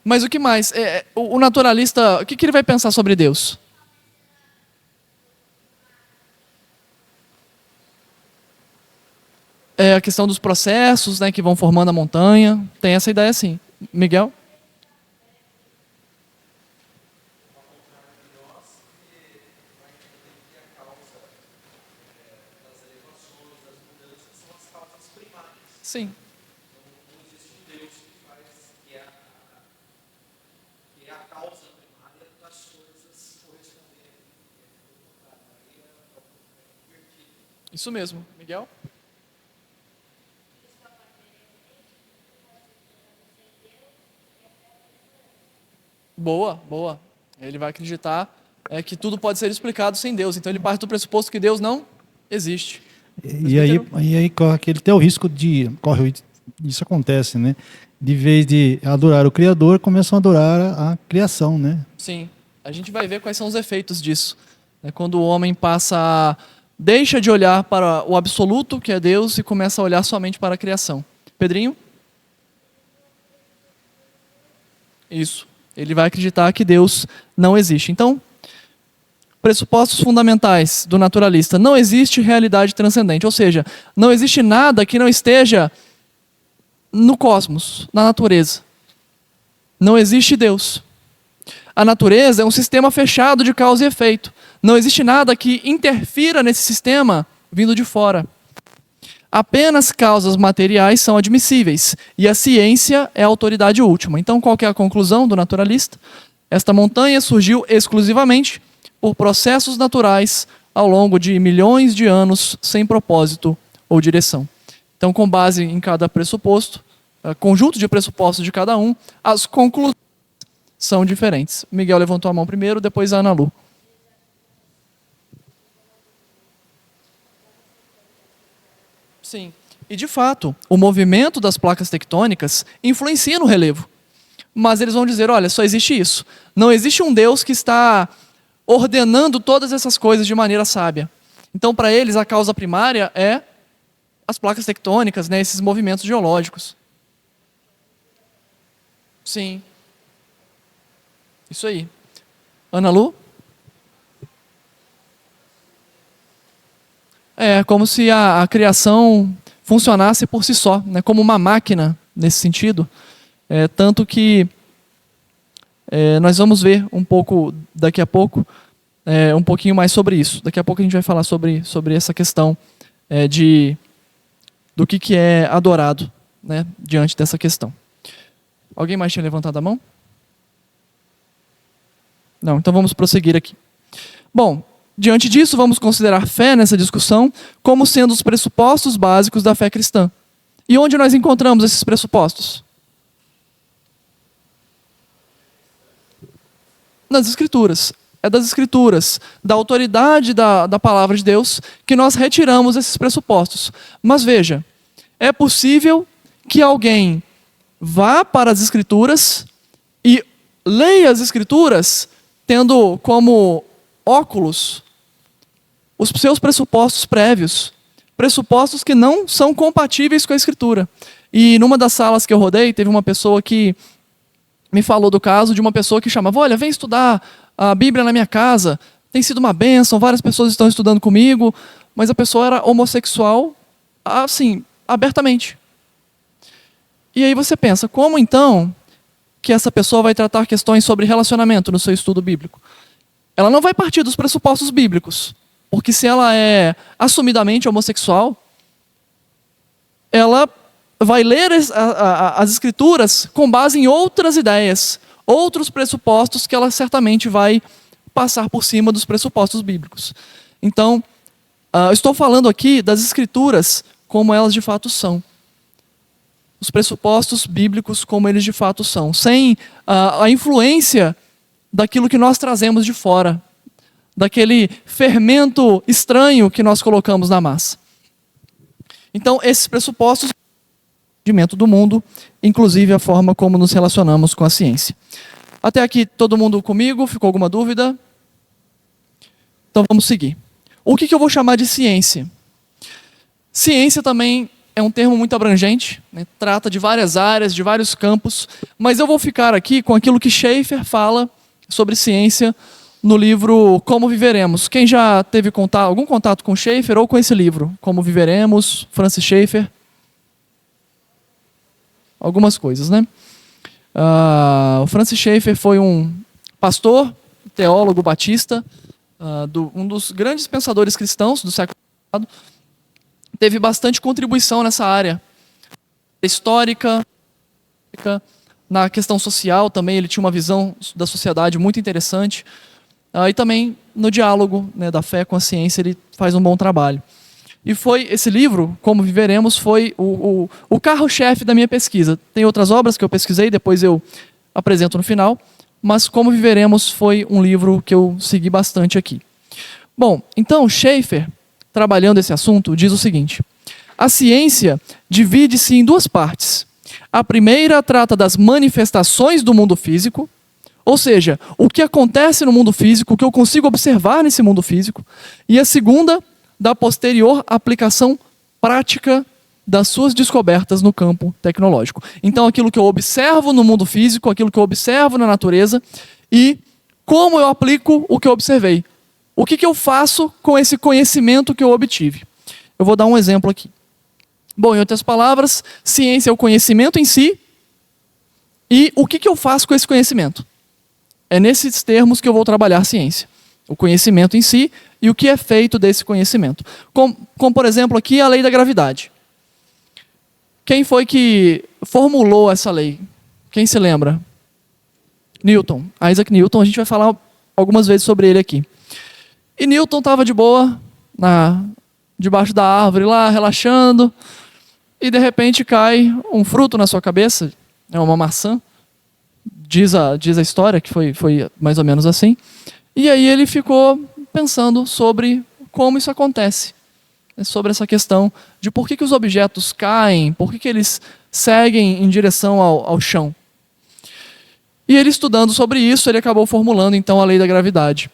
Mas o que mais? O naturalista, o que ele vai pensar sobre Deus? É a questão dos processos, né, que vão formando a montanha. Tem essa ideia sim. Miguel? Sim. Isso mesmo. Miguel? Boa, boa. Ele vai acreditar que tudo pode ser explicado sem Deus. Então ele parte do pressuposto que Deus não existe. E aí isso acontece, né? De vez de adorar o Criador, começam a adorar a criação, né? Sim. A gente vai ver quais são os efeitos disso. Quando o homem deixa de olhar para o absoluto, que é Deus, e começa a olhar somente para a criação. Pedrinho? Isso. Ele vai acreditar que Deus não existe. Então, pressupostos fundamentais do naturalista: não existe realidade transcendente, ou seja, não existe nada que não esteja no cosmos, na natureza. Não existe Deus. A natureza é um sistema fechado de causa e efeito. Não existe nada que interfira nesse sistema vindo de fora. Apenas causas materiais são admissíveis e a ciência é a autoridade última. Então, qual que é a conclusão do naturalista? Esta montanha surgiu exclusivamente por processos naturais ao longo de milhões de anos sem propósito ou direção. Então, com base em cada pressuposto, conjunto de pressupostos de cada um, as conclusões são diferentes. Miguel levantou a mão primeiro, depois a Ana Lu. Sim. E, de fato, o movimento das placas tectônicas influencia no relevo. Mas eles vão dizer, olha, só existe isso. Não existe um Deus que está ordenando todas essas coisas de maneira sábia. Então, para eles, a causa primária é as placas tectônicas, né, esses movimentos geológicos. Sim. Isso aí. Ana Lu? É como se a criação funcionasse por si só, né, como uma máquina nesse sentido. Tanto que nós vamos ver um pouco daqui a pouco, um pouquinho mais sobre isso. Daqui a pouco a gente vai falar sobre essa questão do que é adorado, né, diante dessa questão. Alguém mais tinha levantado a mão? Não, então vamos prosseguir aqui. Bom, diante disso, vamos considerar fé nessa discussão como sendo os pressupostos básicos da fé cristã. E onde nós encontramos esses pressupostos? Nas Escrituras. É das Escrituras, da autoridade da palavra de Deus, que nós retiramos esses pressupostos. Mas veja, é possível que alguém vá para as Escrituras e leia as Escrituras tendo como óculos os seus pressupostos prévios, pressupostos que não são compatíveis com a Escritura. E numa das salas que eu rodei, teve uma pessoa que me falou do caso de uma pessoa que chamava: olha, vem estudar a Bíblia na minha casa, tem sido uma bênção, várias pessoas estão estudando comigo, mas a pessoa era homossexual, assim, abertamente. E aí você pensa, como então que essa pessoa vai tratar questões sobre relacionamento no seu estudo bíblico? Ela não vai partir dos pressupostos bíblicos, porque se ela é assumidamente homossexual, ela vai ler as Escrituras com base em outras ideias, outros pressupostos que ela certamente vai passar por cima dos pressupostos bíblicos. Então, estou falando aqui das Escrituras como elas de fato são. Os pressupostos bíblicos como eles de fato são, sem a influência daquilo que nós trazemos de fora, daquele fermento estranho que nós colocamos na massa. Então, esses pressupostos entendimento do mundo, inclusive a forma como nos relacionamos com a ciência. Até aqui, todo mundo comigo? Ficou alguma dúvida? Então vamos seguir. O que eu vou chamar de ciência? Ciência também é um termo muito abrangente, né? Trata de várias áreas, de vários campos, mas eu vou ficar aqui com aquilo que Schaeffer fala sobre ciência no livro Como Viveremos. Quem já teve algum contato com Schaeffer ou com esse livro? Como Viveremos, Francis Schaeffer? Algumas coisas, né? O Francis Schaeffer foi um pastor, teólogo batista, um dos grandes pensadores cristãos do século passado. Teve bastante contribuição nessa área histórica, na questão social também. Ele tinha uma visão da sociedade muito interessante. E também no diálogo, né, da fé com a ciência ele faz um bom trabalho. E foi esse livro, Como Viveremos, foi o carro-chefe da minha pesquisa. Tem outras obras que eu pesquisei, depois eu apresento no final, mas Como Viveremos foi um livro que eu segui bastante aqui. Bom, então Schaeffer, trabalhando esse assunto, diz o seguinte: a ciência divide-se em duas partes. A primeira trata das manifestações do mundo físico, ou seja, o que acontece no mundo físico, o que eu consigo observar nesse mundo físico, e a segunda da posterior aplicação prática das suas descobertas no campo tecnológico. Então, aquilo que eu observo no mundo físico, aquilo que eu observo na natureza, e como eu aplico o que eu observei. O que eu faço com esse conhecimento que eu obtive? Eu vou dar um exemplo aqui. Bom, em outras palavras, ciência é o conhecimento em si, e o que eu faço com esse conhecimento? É nesses termos que eu vou trabalhar ciência. O conhecimento em si e o que é feito desse conhecimento. Como, por exemplo, aqui a lei da gravidade. Quem foi que formulou essa lei? Quem se lembra? Newton. Isaac Newton, a gente vai falar algumas vezes sobre ele aqui. E Newton estava de boa, debaixo da árvore lá, relaxando, e de repente cai um fruto na sua cabeça, é uma maçã. Diz a história que foi mais ou menos assim. E aí ele ficou pensando sobre como isso acontece. Sobre essa questão de por que os objetos caem, por que eles seguem em direção ao chão. E ele, estudando sobre isso, ele acabou formulando então a lei da gravidade.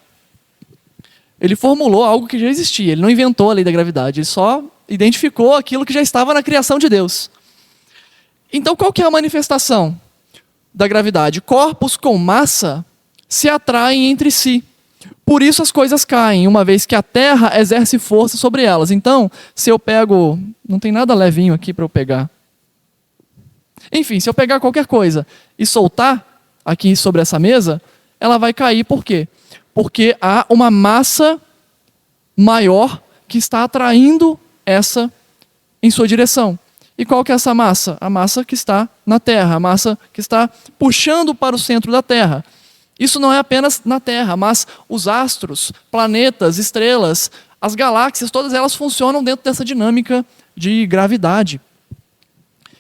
Ele formulou algo que já existia, ele não inventou a lei da gravidade, ele só identificou aquilo que já estava na criação de Deus. Então qual que é a manifestação da gravidade? Corpos com massa se atraem entre si. Por isso as coisas caem, uma vez que a terra exerce força sobre elas. Então, se eu pego... Não tem nada levinho aqui para eu pegar. Enfim, se eu pegar qualquer coisa e soltar aqui sobre essa mesa, ela vai cair. Por quê? Porque há uma massa maior que está atraindo essa em sua direção. E qual que é essa massa? A massa que está na Terra, a massa que está puxando para o centro da Terra. Isso não é apenas na Terra, mas os astros, planetas, estrelas, as galáxias, todas elas funcionam dentro dessa dinâmica de gravidade.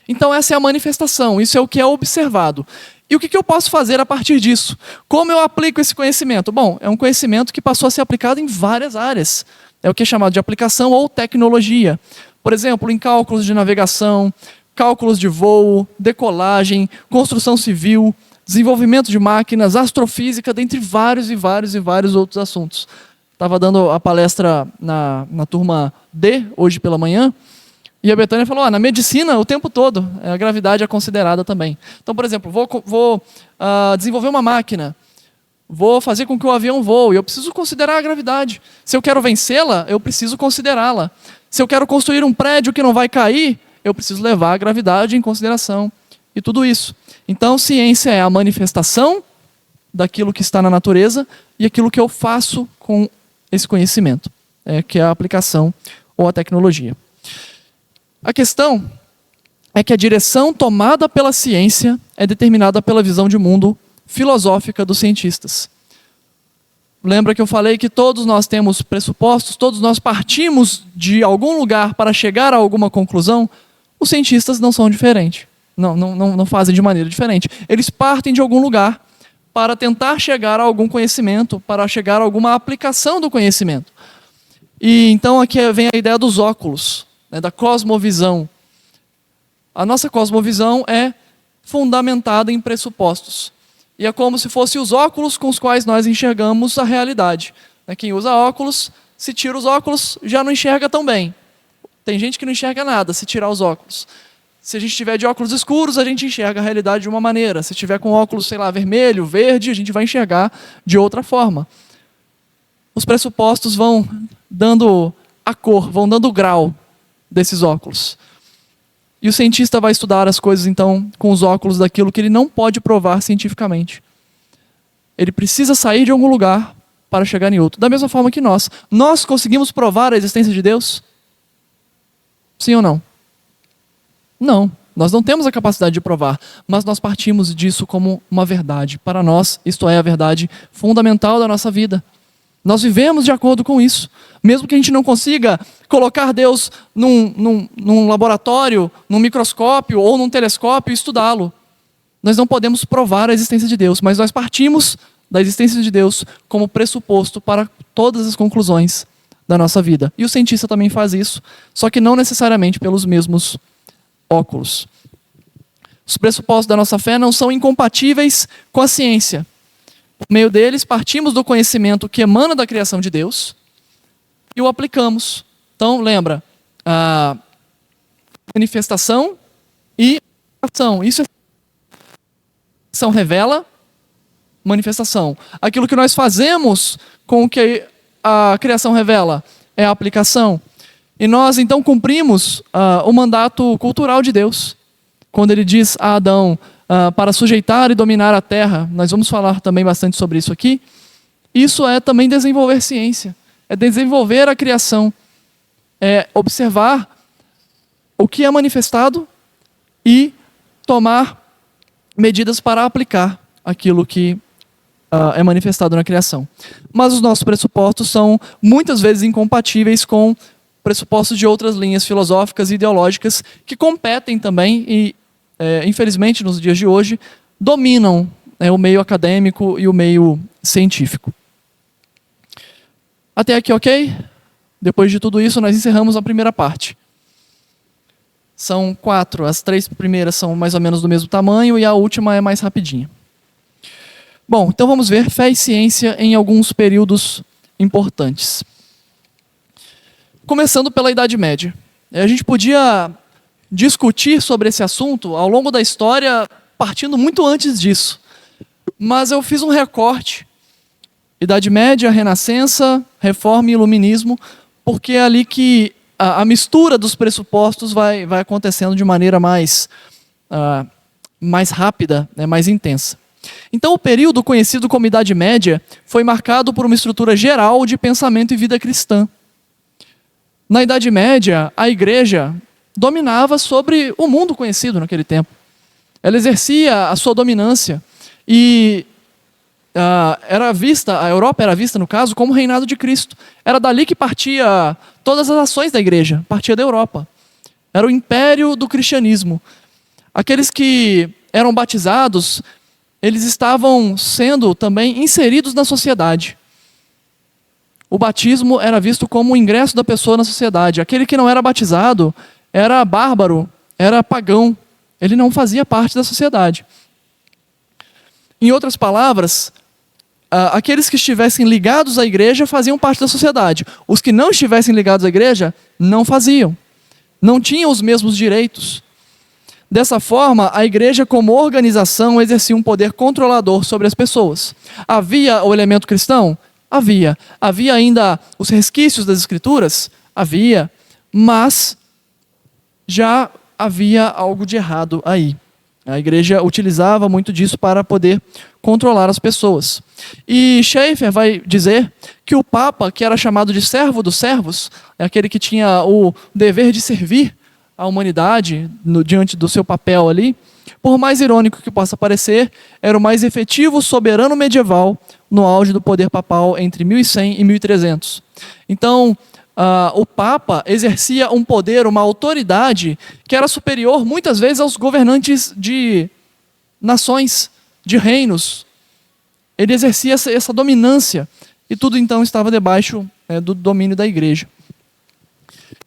Então essa é a manifestação, isso é o que é observado. E o que eu posso fazer a partir disso? Como eu aplico esse conhecimento? Bom, é um conhecimento que passou a ser aplicado em várias áreas. É o que é chamado de aplicação ou tecnologia. Por exemplo, em cálculos de navegação, cálculos de voo, decolagem, construção civil, desenvolvimento de máquinas, astrofísica, dentre vários outros assuntos. Estava dando a palestra na turma D, hoje pela manhã, e a Betânia falou, na medicina, o tempo todo, a gravidade é considerada também. Então, por exemplo, vou desenvolver uma máquina, vou fazer com que o avião voe, eu preciso considerar a gravidade. Se eu quero vencê-la, eu preciso considerá-la. Se eu quero construir um prédio que não vai cair, eu preciso levar a gravidade em consideração. E tudo isso. Então, ciência é a manifestação daquilo que está na natureza e aquilo que eu faço com esse conhecimento, que é a aplicação ou a tecnologia. A questão é que a direção tomada pela ciência é determinada pela visão de mundo filosófica dos cientistas. Lembra que eu falei que todos nós temos pressupostos, todos nós partimos de algum lugar para chegar a alguma conclusão? Os cientistas não são diferentes. Não fazem de maneira diferente. Eles partem de algum lugar para tentar chegar a algum conhecimento, para chegar a alguma aplicação do conhecimento. E então aqui vem a ideia dos óculos, da cosmovisão. A nossa cosmovisão é fundamentada em pressupostos. E é como se fossem os óculos com os quais nós enxergamos a realidade. Quem usa óculos, se tira os óculos, já não enxerga tão bem. Tem gente que não enxerga nada se tirar os óculos. Se a gente tiver de óculos escuros, a gente enxerga a realidade de uma maneira. Se tiver com óculos, vermelho, verde, a gente vai enxergar de outra forma. Os pressupostos vão dando a cor, vão dando o grau desses óculos. E o cientista vai estudar as coisas, então, com os óculos daquilo que ele não pode provar cientificamente. Ele precisa sair de algum lugar para chegar em outro. Da mesma forma que nós. Nós conseguimos provar a existência de Deus? Sim ou não? Não. Nós não temos a capacidade de provar, mas nós partimos disso como uma verdade. Para nós, isto é a verdade fundamental da nossa vida. Nós vivemos de acordo com isso. Mesmo que a gente não consiga colocar Deus num laboratório, num microscópio ou num telescópio e estudá-lo. Nós não podemos provar a existência de Deus, mas nós partimos da existência de Deus como pressuposto para todas as conclusões da nossa vida. E o cientista também faz isso, só que não necessariamente pelos mesmos óculos. Os pressupostos da nossa fé não são incompatíveis com a ciência. Por meio deles, partimos do conhecimento que emana da criação de Deus e o aplicamos. Então, lembra, a manifestação e ação. Isso revela manifestação. Aquilo que nós fazemos com o que a criação revela é a aplicação. E nós, então, cumprimos o mandato cultural de Deus. Quando ele diz a Adão para sujeitar e dominar a terra, nós vamos falar também bastante sobre isso aqui. Isso é também desenvolver ciência. É desenvolver a criação. É observar o que é manifestado e tomar medidas para aplicar aquilo que é manifestado na criação. Mas os nossos pressupostos são muitas vezes incompatíveis com pressupostos de outras linhas filosóficas e ideológicas que competem também e, infelizmente, nos dias de hoje, dominam o meio acadêmico e o meio científico. Até aqui, ok? Depois de tudo isso, nós encerramos a primeira parte. São 4, as 3 primeiras são mais ou menos do mesmo tamanho e a última é mais rapidinha. Bom, então vamos ver fé e ciência em alguns períodos importantes. Começando pela Idade Média. A gente podia discutir sobre esse assunto ao longo da história, partindo muito antes disso. Mas eu fiz um recorte Idade Média, Renascença, Reforma e Iluminismo, porque é ali que a mistura dos pressupostos vai acontecendo de maneira mais rápida, né, mais intensa. Então, o período conhecido como Idade Média foi marcado por uma estrutura geral de pensamento e vida cristã. Na Idade Média, a igreja dominava sobre o mundo conhecido naquele tempo. Ela exercia a sua dominância e a Europa era vista, no caso, como o reinado de Cristo. Era dali que partia todas as ações da igreja, partia da Europa. Era o império do cristianismo. Aqueles que eram batizados, eles estavam sendo também inseridos na sociedade. O batismo era visto como o ingresso da pessoa na sociedade. Aquele que não era batizado era bárbaro, era pagão. Ele não fazia parte da sociedade. Em outras palavras, aqueles que estivessem ligados à igreja faziam parte da sociedade. Os que não estivessem ligados à igreja não faziam. Não tinham os mesmos direitos. Dessa forma, a igreja como organização exercia um poder controlador sobre as pessoas. Havia o elemento cristão? Havia. Havia ainda os resquícios das escrituras? Havia. Mas já havia algo de errado aí. A igreja utilizava muito disso para poder controlar as pessoas. E Schaeffer vai dizer que o Papa, que era chamado de servo dos servos, é aquele que tinha o dever de servir a humanidade diante do seu papel ali, por mais irônico que possa parecer, era o mais efetivo soberano medieval no auge do poder papal entre 1100 e 1300. Então, o Papa exercia um poder, uma autoridade que era superior muitas vezes aos governantes de nações, de reinos. Ele exercia essa dominância e tudo então estava debaixo do domínio da igreja.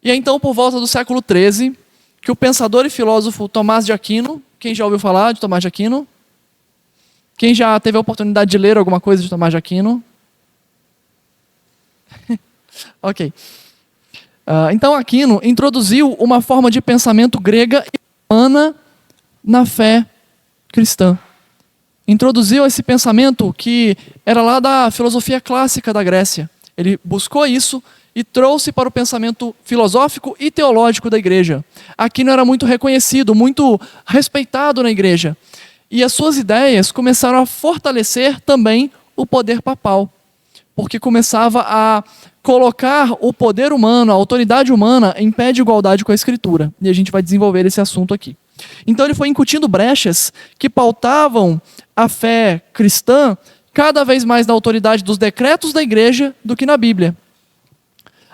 E é então por volta do século XIII que o pensador e filósofo Tomás de Aquino, quem já ouviu falar de Tomás de Aquino? Quem já teve a oportunidade de ler alguma coisa de Tomás de Aquino? Ok. Então Aquino introduziu uma forma de pensamento grega e romana na fé cristã. Introduziu esse pensamento que era lá da filosofia clássica da Grécia. Ele buscou isso e trouxe para o pensamento filosófico e teológico da igreja. Aquino era muito reconhecido, muito respeitado na igreja. E as suas ideias começaram a fortalecer também o poder papal, porque começava a colocar o poder humano, a autoridade humana, em pé de igualdade com a Escritura. E a gente vai desenvolver esse assunto aqui. Então ele foi incutindo brechas que pautavam a fé cristã cada vez mais na autoridade dos decretos da igreja do que na Bíblia.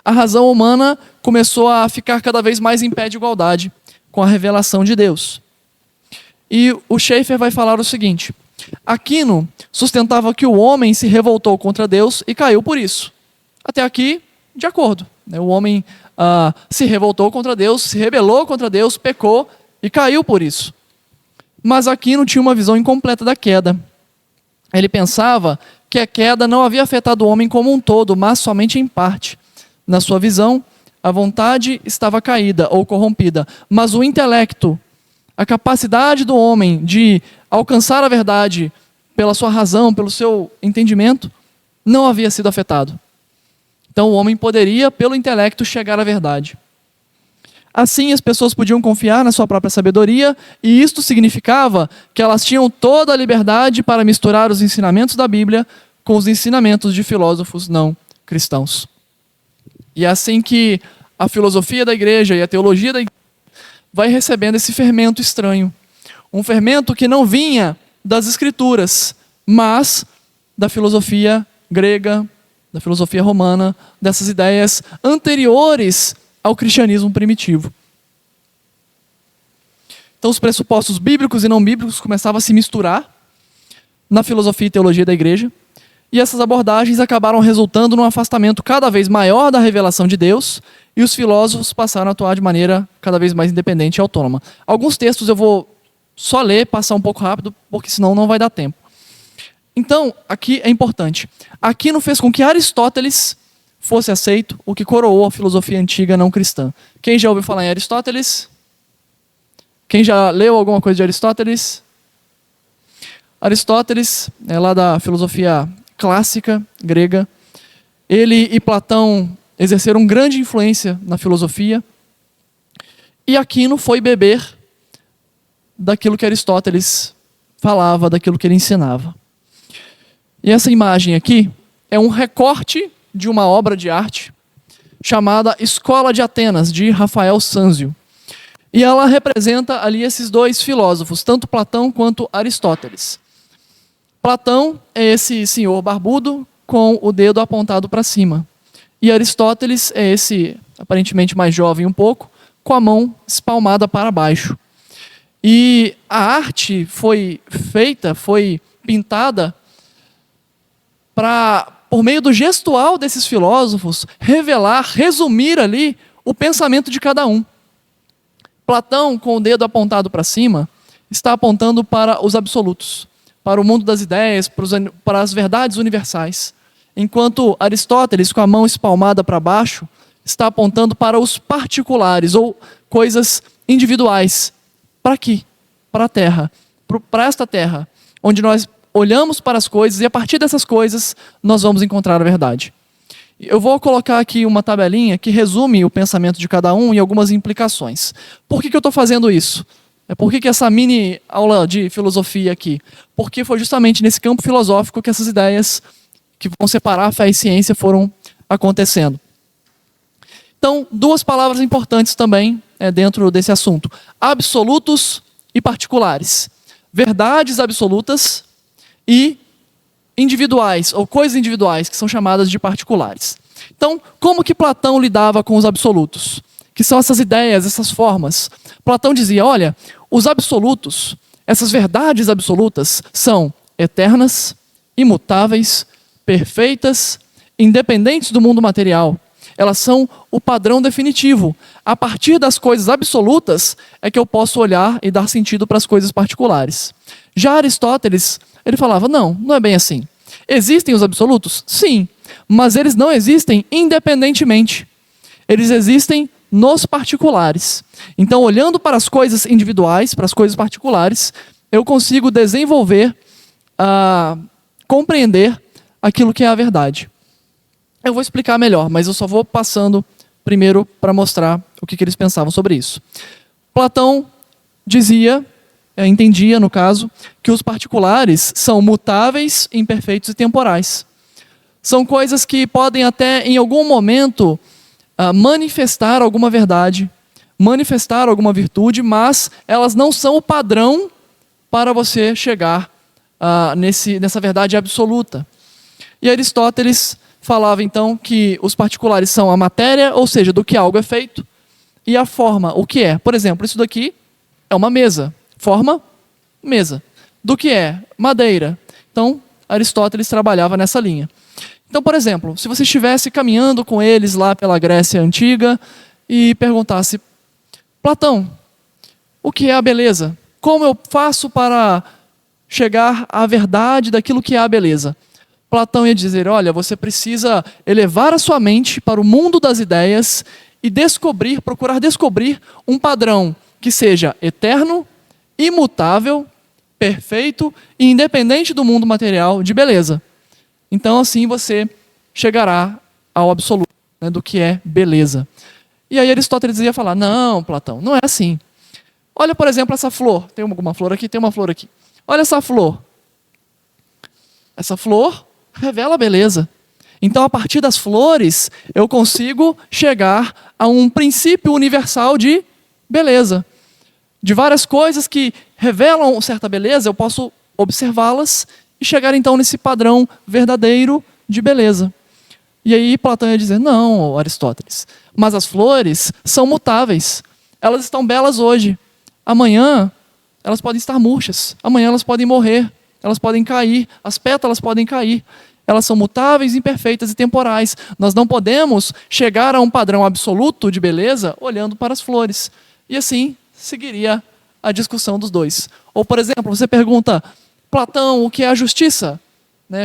A razão humana começou a ficar cada vez mais em pé de igualdade com a revelação de Deus. E o Schaeffer vai falar o seguinte: Aquino sustentava que o homem se revoltou contra Deus e caiu por isso. Até aqui, de acordo. O homem se revoltou contra Deus, se rebelou contra Deus, pecou e caiu por isso. Mas Aquino tinha uma visão incompleta da queda. Ele pensava que a queda não havia afetado o homem como um todo, mas somente em parte. Na sua visão, a vontade estava caída ou corrompida, mas o intelecto, a capacidade do homem de alcançar a verdade pela sua razão, pelo seu entendimento, não havia sido afetado. Então o homem poderia, pelo intelecto, chegar à verdade. Assim, as pessoas podiam confiar na sua própria sabedoria, e isto significava que elas tinham toda a liberdade para misturar os ensinamentos da Bíblia com os ensinamentos de filósofos não cristãos. E é assim que a filosofia da igreja e a teologia da igreja vai recebendo esse fermento estranho. Um fermento que não vinha das escrituras, mas da filosofia grega, da filosofia romana, dessas ideias anteriores ao cristianismo primitivo. Então os pressupostos bíblicos e não bíblicos começavam a se misturar na filosofia e teologia da igreja, e essas abordagens acabaram resultando num afastamento cada vez maior da revelação de Deus, e os filósofos passaram a atuar de maneira cada vez mais independente e autônoma. Alguns textos eu vou só ler, passar um pouco rápido, porque senão não vai dar tempo. Então, aqui é importante. Aquino fez com que Aristóteles fosse aceito, o que coroou a filosofia antiga não cristã. Quem já ouviu falar em Aristóteles? Quem já leu alguma coisa de Aristóteles? Aristóteles é lá da filosofia clássica grega. Ele e Platão exerceram grande influência na filosofia. E Aquino foi beber daquilo que Aristóteles falava, daquilo que ele ensinava. E essa imagem aqui é um recorte de uma obra de arte chamada Escola de Atenas, de Rafael Sanzio. E ela representa ali esses dois filósofos, tanto Platão quanto Aristóteles. Platão é esse senhor barbudo com o dedo apontado para cima. E Aristóteles é esse, aparentemente mais jovem um pouco, com a mão espalmada para baixo. E a arte foi feita, foi pintada para, por meio do gestual desses filósofos, revelar, resumir ali o pensamento de cada um. Platão, com o dedo apontado para cima, está apontando para os absolutos, para o mundo das ideias, para as verdades universais. Enquanto Aristóteles, com a mão espalmada para baixo, está apontando para os particulares, ou coisas individuais. Para aqui, para a Terra, para esta Terra, onde nós olhamos para as coisas e a partir dessas coisas nós vamos encontrar a verdade. Eu vou colocar aqui uma tabelinha que resume o pensamento de cada um e algumas implicações. Por que eu estou fazendo isso? Por que essa mini aula de filosofia aqui? Porque foi justamente nesse campo filosófico que essas ideias que vão separar a fé e ciência foram acontecendo. Então, duas palavras importantes também dentro desse assunto. Absolutos e particulares. Verdades absolutas e individuais, ou coisas individuais, que são chamadas de particulares. Então, como que Platão lidava com os absolutos? Que são essas ideias, essas formas. Platão dizia, olha, os absolutos, essas verdades absolutas, são eternas, imutáveis, perfeitas, independentes do mundo material. Elas são o padrão definitivo. A partir das coisas absolutas é que eu posso olhar e dar sentido para as coisas particulares. Já Aristóteles, ele falava, não é bem assim. Existem os absolutos? Sim, mas eles não existem independentemente. Eles existem nos particulares. Então, olhando para as coisas individuais, para as coisas particulares, eu consigo desenvolver, compreender aquilo que é a verdade. Eu vou explicar melhor, mas eu só vou passando primeiro para mostrar o que eles pensavam sobre isso. Platão dizia, entendia no caso, que os particulares são mutáveis, imperfeitos e temporais. São coisas que podem até em algum momento manifestar alguma verdade, manifestar alguma virtude, mas elas não são o padrão para você chegar nessa verdade absoluta. E Aristóteles falava então que os particulares são a matéria, ou seja, do que algo é feito, e a forma, o que é. Por exemplo, isso daqui é uma mesa. Forma, mesa. Do que é? Madeira. Então, Aristóteles trabalhava nessa linha. Então, por exemplo, se você estivesse caminhando com eles lá pela Grécia Antiga e perguntasse, Platão, o que é a beleza? Como eu faço para chegar à verdade daquilo que é a beleza? Platão ia dizer, olha, você precisa elevar a sua mente para o mundo das ideias e procurar descobrir um padrão que seja eterno, imutável, perfeito e independente do mundo material de beleza. Então, assim, você chegará ao absoluto, né, do que é beleza. E aí Aristóteles ia falar, não, Platão, não é assim. Olha, por exemplo, essa flor. Tem alguma flor aqui? Tem uma flor aqui. Olha essa flor. Essa flor revela a beleza. Então, a partir das flores, eu consigo chegar a um princípio universal de beleza. De várias coisas que revelam certa beleza, eu posso observá-las e chegar então nesse padrão verdadeiro de beleza. E aí Platão ia dizer, não, Aristóteles, mas as flores são mutáveis. Elas estão belas hoje. Amanhã, elas podem estar murchas. Amanhã elas podem morrer. Elas podem cair. As pétalas podem cair. Elas são mutáveis, imperfeitas e temporais. Nós não podemos chegar a um padrão absoluto de beleza olhando para as flores. E assim seguiria a discussão dos dois. Ou, por exemplo, você pergunta, Platão, o que é a justiça?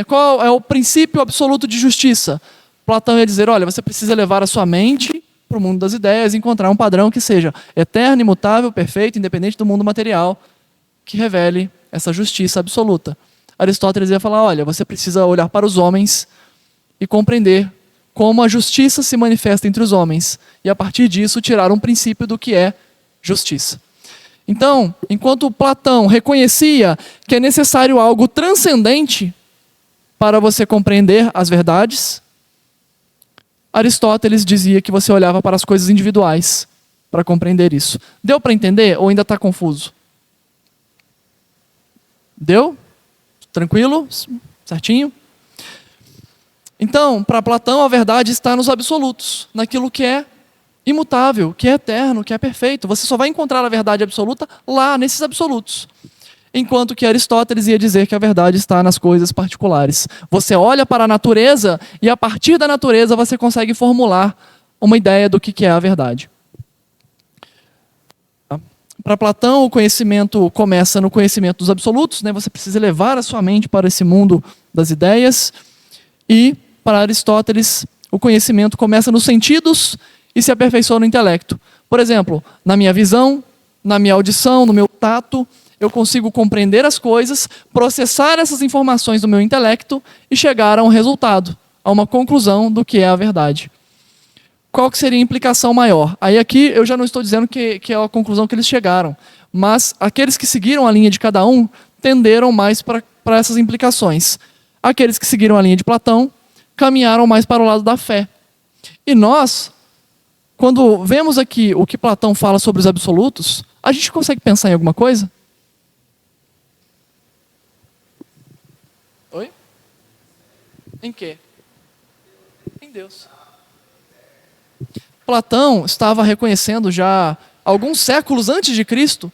Qual é o princípio absoluto de justiça? Platão ia dizer, olha, você precisa levar a sua mente para o mundo das ideias e encontrar um padrão que seja eterno, imutável, perfeito, independente do mundo material, que revele essa justiça absoluta. Aristóteles ia falar, olha, você precisa olhar para os homens e compreender como a justiça se manifesta entre os homens. E a partir disso tirar um princípio do que é justiça. Então, enquanto Platão reconhecia que é necessário algo transcendente para você compreender as verdades, Aristóteles dizia que você olhava para as coisas individuais para compreender isso. Deu para entender ou ainda está confuso? Deu? Tranquilo? Certinho? Então, para Platão, a verdade está nos absolutos, naquilo que é imutável, que é eterno, que é perfeito. Você só vai encontrar a verdade absoluta lá, nesses absolutos. Enquanto que Aristóteles ia dizer que a verdade está nas coisas particulares. Você olha para a natureza e, a partir da natureza, você consegue formular uma ideia do que é a verdade. Para Platão, o conhecimento começa no conhecimento dos absolutos, né? Você precisa levar a sua mente para esse mundo das ideias. E, para Aristóteles, o conhecimento começa nos sentidos e se aperfeiçoa no intelecto. Por exemplo, na minha visão, na minha audição, no meu tato, eu consigo compreender as coisas, processar essas informações do meu intelecto e chegar a um resultado, a uma conclusão do que é a verdade. Qual que seria a implicação maior? Aí aqui eu já não estou dizendo que é a conclusão que eles chegaram, mas aqueles que seguiram a linha de cada um tenderam mais para essas implicações. Aqueles que seguiram a linha de Platão caminharam mais para o lado da fé. E nós, quando vemos aqui o que Platão fala sobre os absolutos, a gente consegue pensar em alguma coisa? Oi? Em quê? Em Deus. Platão estava reconhecendo já alguns séculos antes de Cristo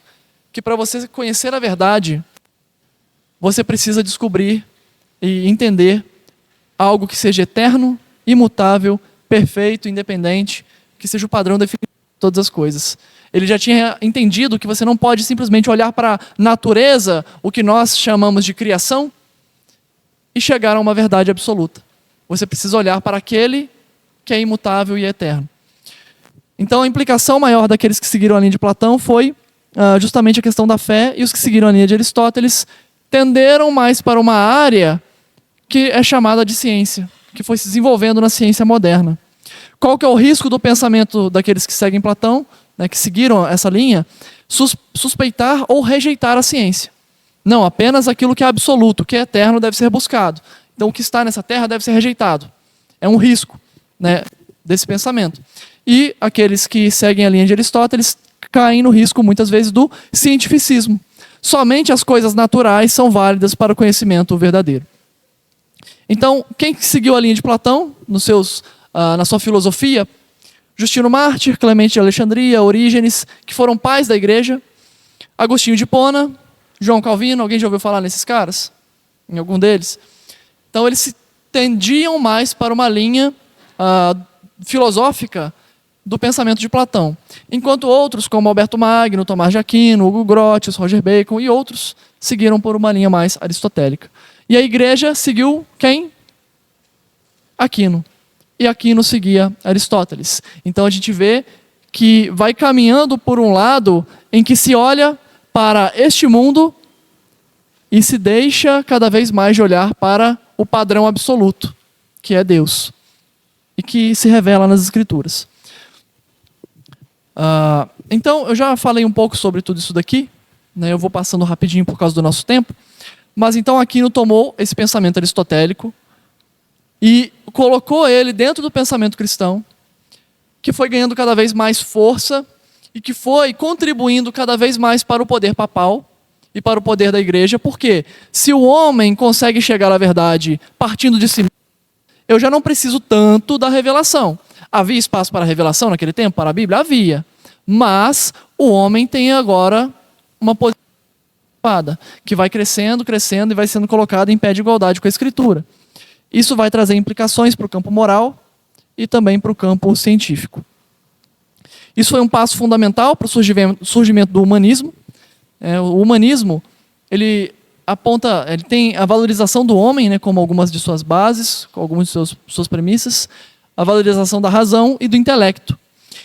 que para você conhecer a verdade, você precisa descobrir e entender algo que seja eterno, imutável, perfeito, independente, que seja o padrão definitivo de todas as coisas. Ele já tinha entendido que você não pode simplesmente olhar para a natureza, o que nós chamamos de criação, e chegar a uma verdade absoluta. Você precisa olhar para aquele que é imutável e eterno. Então, a implicação maior daqueles que seguiram a linha de Platão foi justamente a questão da fé, e os que seguiram a linha de Aristóteles tenderam mais para uma área que é chamada de ciência, que foi se desenvolvendo na ciência moderna. Qual que é o risco do pensamento daqueles que seguem Platão, né, que seguiram essa linha? Suspeitar ou rejeitar a ciência. Não, apenas aquilo que é absoluto, que é eterno, deve ser buscado. Então, o que está nessa terra deve ser rejeitado. É um risco, né, desse pensamento. E aqueles que seguem a linha de Aristóteles caem no risco, muitas vezes, do cientificismo. Somente as coisas naturais são válidas para o conhecimento verdadeiro. Então, quem seguiu a linha de Platão na sua filosofia? Justino Mártir, Clemente de Alexandria, Orígenes, que foram pais da igreja. Agostinho de Hipona, João Calvino, alguém já ouviu falar nesses caras? Em algum deles? Então, eles se tendiam mais para uma linha filosófica do pensamento de Platão. Enquanto outros, como Alberto Magno, Tomás de Aquino, Hugo Grotius, Roger Bacon e outros, seguiram por uma linha mais aristotélica. E a igreja seguiu quem? Aquino. E Aquino seguia Aristóteles. Então a gente vê que vai caminhando por um lado em que se olha para este mundo e se deixa cada vez mais de olhar para o padrão absoluto, que é Deus, e que se revela nas Escrituras. Então, eu já falei um pouco sobre tudo isso daqui, né? Eu vou passando rapidinho por causa do nosso tempo, mas então Aquino tomou esse pensamento aristotélico e colocou ele dentro do pensamento cristão, que foi ganhando cada vez mais força e que foi contribuindo cada vez mais para o poder papal e para o poder da igreja, porque se o homem consegue chegar à verdade partindo de si mesmo, eu já não preciso tanto da revelação. Havia espaço para a revelação naquele tempo, para a Bíblia? Havia. Mas o homem tem agora uma posição que vai crescendo, crescendo e vai sendo colocada em pé de igualdade com a Escritura. Isso vai trazer implicações para o campo moral e também para o campo científico. Isso foi um passo fundamental para o surgimento do humanismo. O humanismo, ele tem a valorização do homem, né, como algumas de suas bases, com algumas de suas premissas, a valorização da razão e do intelecto.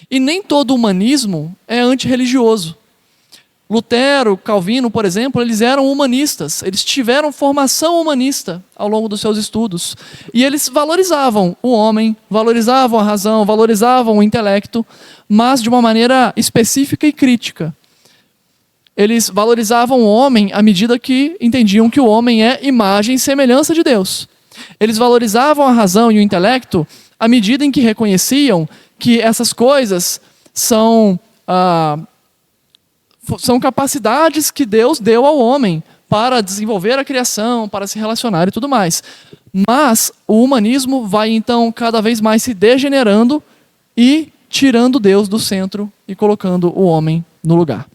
E nem todo humanismo é antirreligioso. Lutero, Calvino, por exemplo, eles eram humanistas, eles tiveram formação humanista ao longo dos seus estudos. E eles valorizavam o homem, valorizavam a razão, valorizavam o intelecto, mas de uma maneira específica e crítica. Eles valorizavam o homem à medida que entendiam que o homem é imagem e semelhança de Deus. Eles valorizavam a razão e o intelecto à medida em que reconheciam que essas coisas são capacidades que Deus deu ao homem para desenvolver a criação, para se relacionar e tudo mais. Mas o humanismo vai então cada vez mais se degenerando e tirando Deus do centro e colocando o homem no lugar.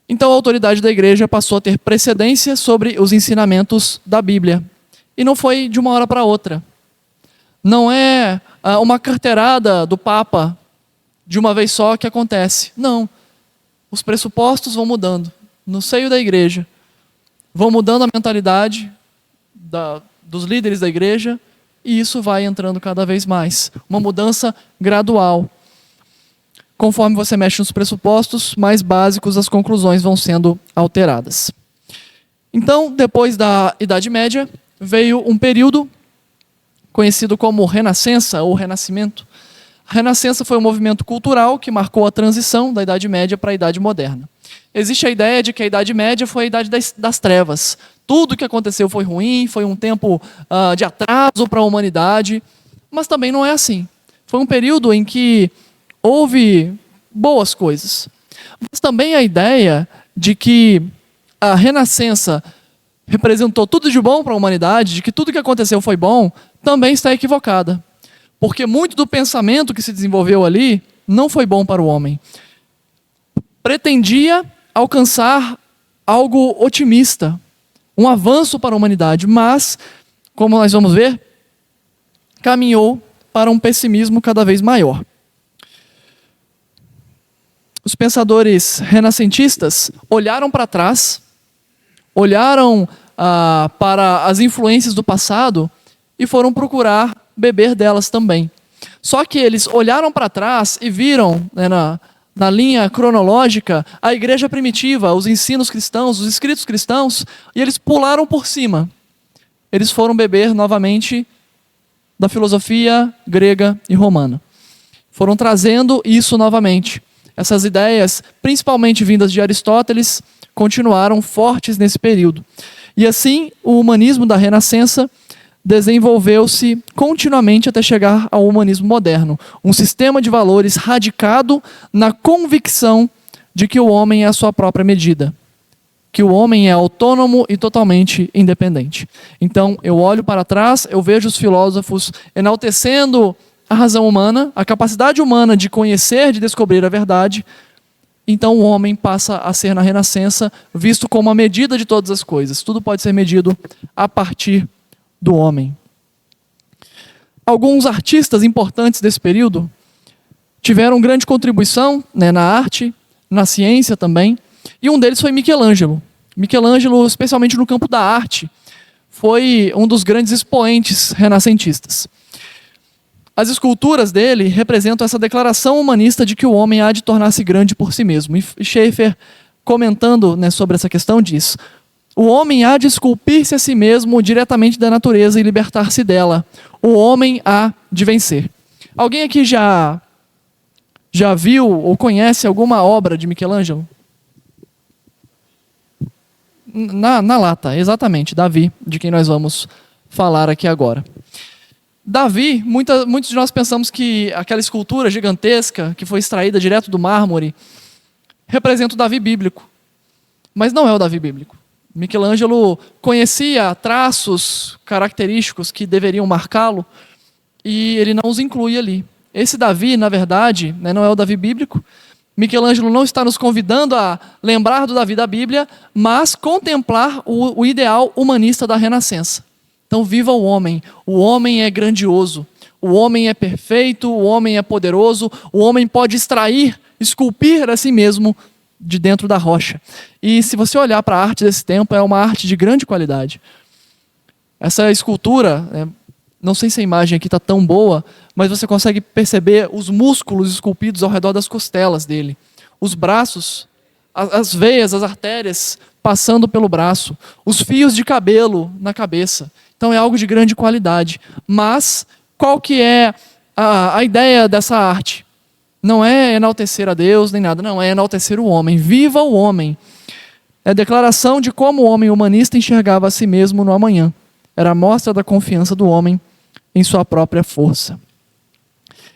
Então a autoridade da igreja passou a ter precedência sobre os ensinamentos da Bíblia. E não foi de uma hora para outra. Não é uma carteirada do Papa de uma vez só que acontece. Não. Os pressupostos vão mudando no seio da igreja. Vão mudando a mentalidade dos líderes da igreja e isso vai entrando cada vez mais. Uma mudança gradual. Conforme você mexe nos pressupostos mais básicos, as conclusões vão sendo alteradas. Então, depois da Idade Média, veio um período conhecido como Renascença ou Renascimento. A Renascença foi um movimento cultural que marcou a transição da Idade Média para a Idade Moderna. Existe a ideia de que a Idade Média foi a Idade das Trevas. Tudo o que aconteceu foi ruim, foi um tempo de atraso para a humanidade, mas também não é assim. Foi um período em que houve boas coisas. Mas também a ideia de que a Renascença representou tudo de bom para a humanidade, de que tudo que aconteceu foi bom, também está equivocada. Porque muito do pensamento que se desenvolveu ali não foi bom para o homem. Pretendia alcançar algo otimista, um avanço para a humanidade, mas, como nós vamos ver, caminhou para um pessimismo cada vez maior. Os pensadores renascentistas olharam para trás, olharam para as influências do passado e foram procurar beber delas também. Só que eles olharam para trás e viram, né, na linha cronológica, a igreja primitiva, os ensinos cristãos, os escritos cristãos, e eles pularam por cima. Eles foram beber novamente da filosofia grega e romana. Foram trazendo isso novamente. Essas ideias, principalmente vindas de Aristóteles, continuaram fortes nesse período. E assim, o humanismo da Renascença desenvolveu-se continuamente até chegar ao humanismo moderno. Um sistema de valores radicado na convicção de que o homem é a sua própria medida. Que o homem é autônomo e totalmente independente. Então, eu olho para trás, eu vejo os filósofos enaltecendo a razão humana, a capacidade humana de conhecer, de descobrir a verdade. Então o homem passa a ser, na Renascença, visto como a medida de todas as coisas. Tudo pode ser medido a partir do homem. Alguns artistas importantes desse período tiveram grande contribuição, né, na arte, na ciência também, e um deles foi Michelangelo. Michelangelo, especialmente no campo da arte, foi um dos grandes expoentes renascentistas. As esculturas dele representam essa declaração humanista de que o homem há de tornar-se grande por si mesmo. E Schaeffer, comentando, né, sobre essa questão, diz: o homem há de esculpir-se a si mesmo diretamente da natureza e libertar-se dela. O homem há de vencer. Alguém aqui já viu ou conhece alguma obra de Michelangelo? Na lata, exatamente, Davi, de quem nós vamos falar aqui agora. Davi, muitos de nós pensamos que aquela escultura gigantesca que foi extraída direto do mármore representa o Davi bíblico. Mas não é o Davi bíblico. Michelangelo conhecia traços característicos que deveriam marcá-lo e ele não os inclui ali. Esse Davi, na verdade, né, não é o Davi bíblico. Michelangelo não está nos convidando a lembrar do Davi da Bíblia, mas contemplar o ideal humanista da Renascença. Então, viva o homem é grandioso, o homem é perfeito, o homem é poderoso, o homem pode extrair, esculpir a si mesmo de dentro da rocha. E se você olhar para a arte desse tempo, é uma arte de grande qualidade. Essa escultura, não sei se a imagem aqui está tão boa, mas você consegue perceber os músculos esculpidos ao redor das costelas dele. Os braços as veias, as artérias passando pelo braço, os fios de cabelo na cabeça. Então é algo de grande qualidade. Mas qual que é a ideia dessa arte? Não é enaltecer a Deus nem nada, não, é enaltecer o homem. Viva o homem! É a declaração de como o homem humanista enxergava a si mesmo no amanhã. Era a mostra da confiança do homem em sua própria força.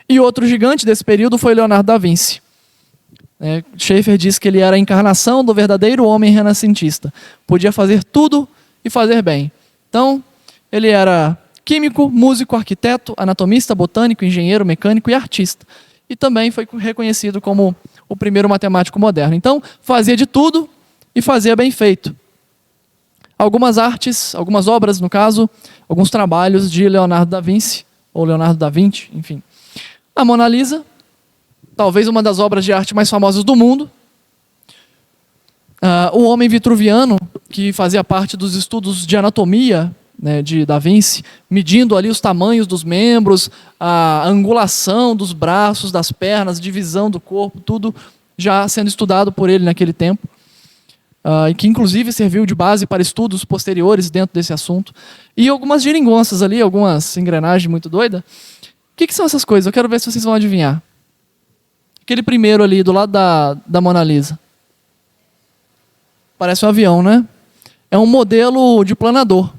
E outro gigante desse período foi Leonardo da Vinci. Schaeffer diz que ele era a encarnação do verdadeiro homem renascentista. Podia fazer tudo e fazer bem. Então, ele era químico, músico, arquiteto, anatomista, botânico, engenheiro, mecânico e artista. E também foi reconhecido como o primeiro matemático moderno. Então, fazia de tudo e fazia bem feito. Algumas artes, algumas obras, no caso, alguns trabalhos de Leonardo da Vinci, ou Leonardo da Vinci, enfim. A Mona Lisa, talvez uma das obras de arte mais famosas do mundo. O Homem Vitruviano, que fazia parte dos estudos de anatomia, né, de Da Vinci, medindo ali os tamanhos dos membros, a angulação dos braços, das pernas, divisão do corpo, tudo já sendo estudado por ele naquele tempo. E que inclusive serviu de base para estudos posteriores dentro desse assunto. E algumas geringonças ali, algumas engrenagens muito doidas. O que são essas coisas? Eu quero ver se vocês vão adivinhar. Aquele primeiro ali, do lado da Mona Lisa. Parece um avião, né? É um modelo de planador,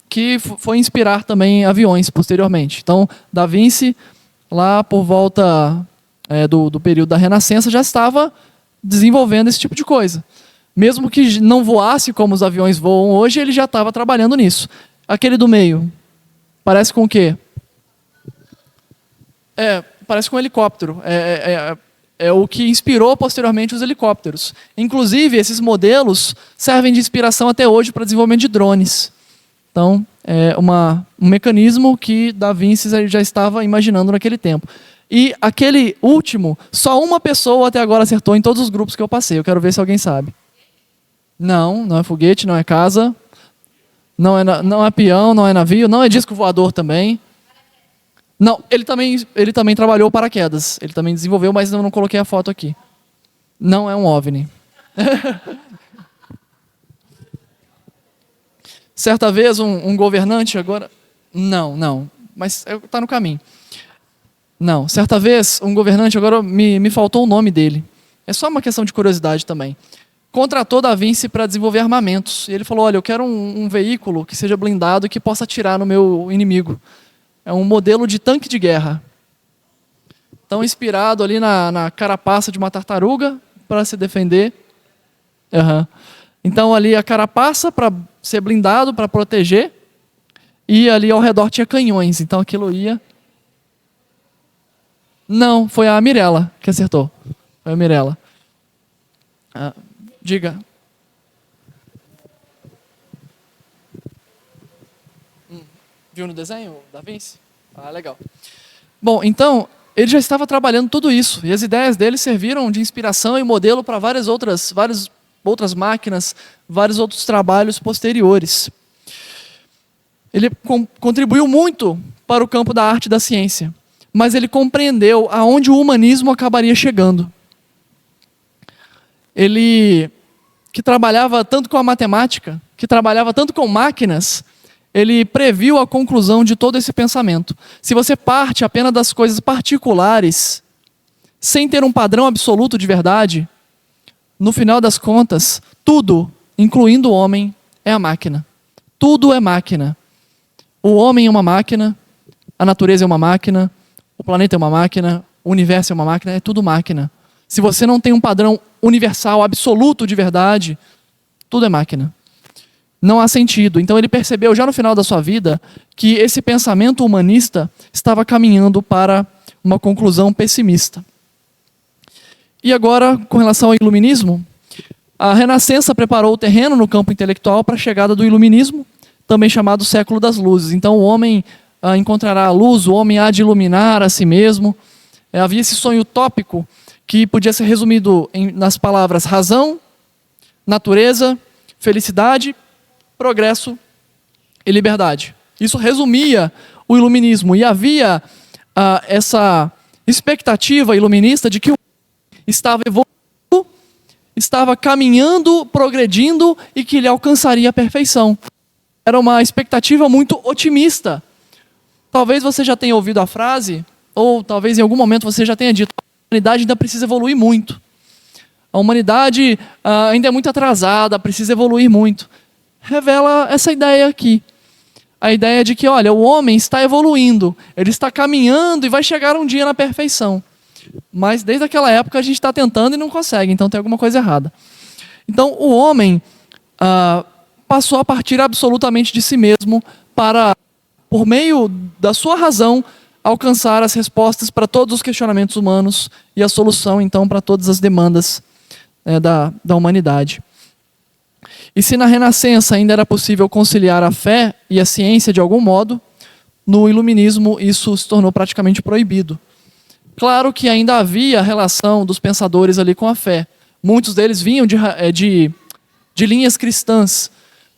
que foi inspirar também aviões posteriormente. Então, Da Vinci, lá por volta do período da Renascença, já estava desenvolvendo esse tipo de coisa. Mesmo que não voasse como os aviões voam hoje, ele já estava trabalhando nisso. Aquele do meio, parece com o quê? Parece com um helicóptero. É o que inspirou posteriormente os helicópteros. Inclusive, esses modelos servem de inspiração até hoje para desenvolvimento de drones. Então, é um mecanismo que Da Vinci já estava imaginando naquele tempo. E aquele último, só uma pessoa até agora acertou em todos os grupos que eu passei. Eu quero ver se alguém sabe. Não é foguete, não é casa, não é peão, não é navio, não é disco voador também. Não, ele também trabalhou paraquedas. Ele também desenvolveu, mas eu não coloquei a foto aqui. Não é um OVNI. Certa vez, um governante agora... Não, mas está no caminho. Não, certa vez, um governante, agora me faltou o nome dele. É só uma questão de curiosidade também. Contratou Da Vinci para desenvolver armamentos. E ele falou, olha, eu quero um veículo que seja blindado e que possa atirar no meu inimigo. É um modelo de tanque de guerra. Então, inspirado ali na carapaça de uma tartaruga para se defender. Então, ali a carapaça para ser blindado, para proteger. E ali ao redor tinha canhões. Então, aquilo ia... Não, foi a Mirella que acertou. Foi a Mirella. Diga. Viu no desenho, Da Vinci? Legal. Bom, então, ele já estava trabalhando tudo isso. E as ideias dele serviram de inspiração e modelo para várias outras máquinas, vários outros trabalhos posteriores. Ele contribuiu muito para o campo da arte e da ciência. Mas ele compreendeu aonde o humanismo acabaria chegando. Ele, que trabalhava tanto com a matemática, que trabalhava tanto com máquinas, ele previu a conclusão de todo esse pensamento. Se você parte apenas das coisas particulares, sem ter um padrão absoluto de verdade, no final das contas, tudo, incluindo o homem, é a máquina. Tudo é máquina. O homem é uma máquina, a natureza é uma máquina, o planeta é uma máquina, o universo é uma máquina, é tudo máquina. Se você não tem um padrão universal, absoluto de verdade, tudo é máquina. Não há sentido. Então ele percebeu já no final da sua vida que esse pensamento humanista estava caminhando para uma conclusão pessimista. E agora, com relação ao iluminismo, a Renascença preparou o terreno no campo intelectual para a chegada do iluminismo, também chamado século das luzes. Então o homem encontrará a luz, o homem há de iluminar a si mesmo. Havia esse sonho utópico que podia ser resumido nas palavras razão, natureza, felicidade, progresso e liberdade. Isso resumia o iluminismo. E havia essa expectativa iluminista de que o estava evoluindo estava caminhando, progredindo e que ele alcançaria a perfeição. Era uma expectativa muito otimista. Talvez você já tenha ouvido a frase, ou talvez em algum momento você já tenha dito: a humanidade ainda precisa evoluir muito. A humanidade ainda é muito atrasada, precisa evoluir muito. Revela essa ideia aqui. A ideia de que, olha, o homem está evoluindo, ele está caminhando e vai chegar um dia na perfeição. Mas desde aquela época a gente está tentando e não consegue, então tem alguma coisa errada. Então o homem passou a partir absolutamente de si mesmo para, por meio da sua razão, alcançar as respostas para todos os questionamentos humanos e a solução, então, para todas as demandas da humanidade. E se na Renascença ainda era possível conciliar a fé e a ciência de algum modo, no Iluminismo isso se tornou praticamente proibido. Claro que ainda havia relação dos pensadores ali com a fé. Muitos deles vinham de linhas cristãs,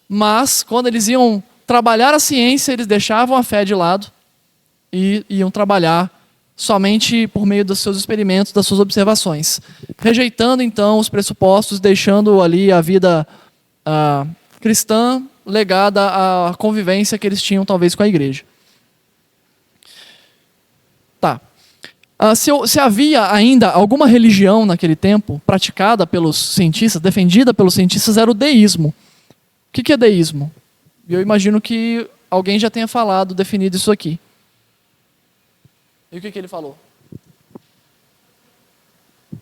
mas quando eles iam trabalhar a ciência, eles deixavam a fé de lado e iam trabalhar somente por meio dos seus experimentos, das suas observações, rejeitando então os pressupostos, deixando ali a vida cristã legada à convivência que eles tinham talvez com a igreja. Tá. Se havia ainda alguma religião naquele tempo praticada pelos cientistas, defendida pelos cientistas, era o deísmo. O que é deísmo? Eu imagino que alguém já tenha falado, definido isso aqui. E o que ele falou?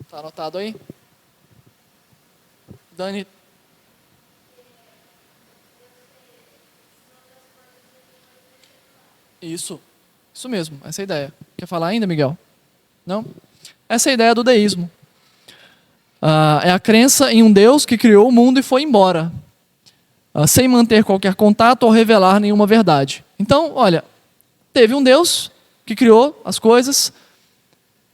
Está anotado aí? Dani. Isso mesmo, essa é a ideia. Quer falar ainda, Miguel? Não? Essa é a ideia do deísmo. É a crença em um Deus que criou o mundo e foi embora, sem manter qualquer contato ou revelar nenhuma verdade. Então, olha, teve um Deus que criou as coisas,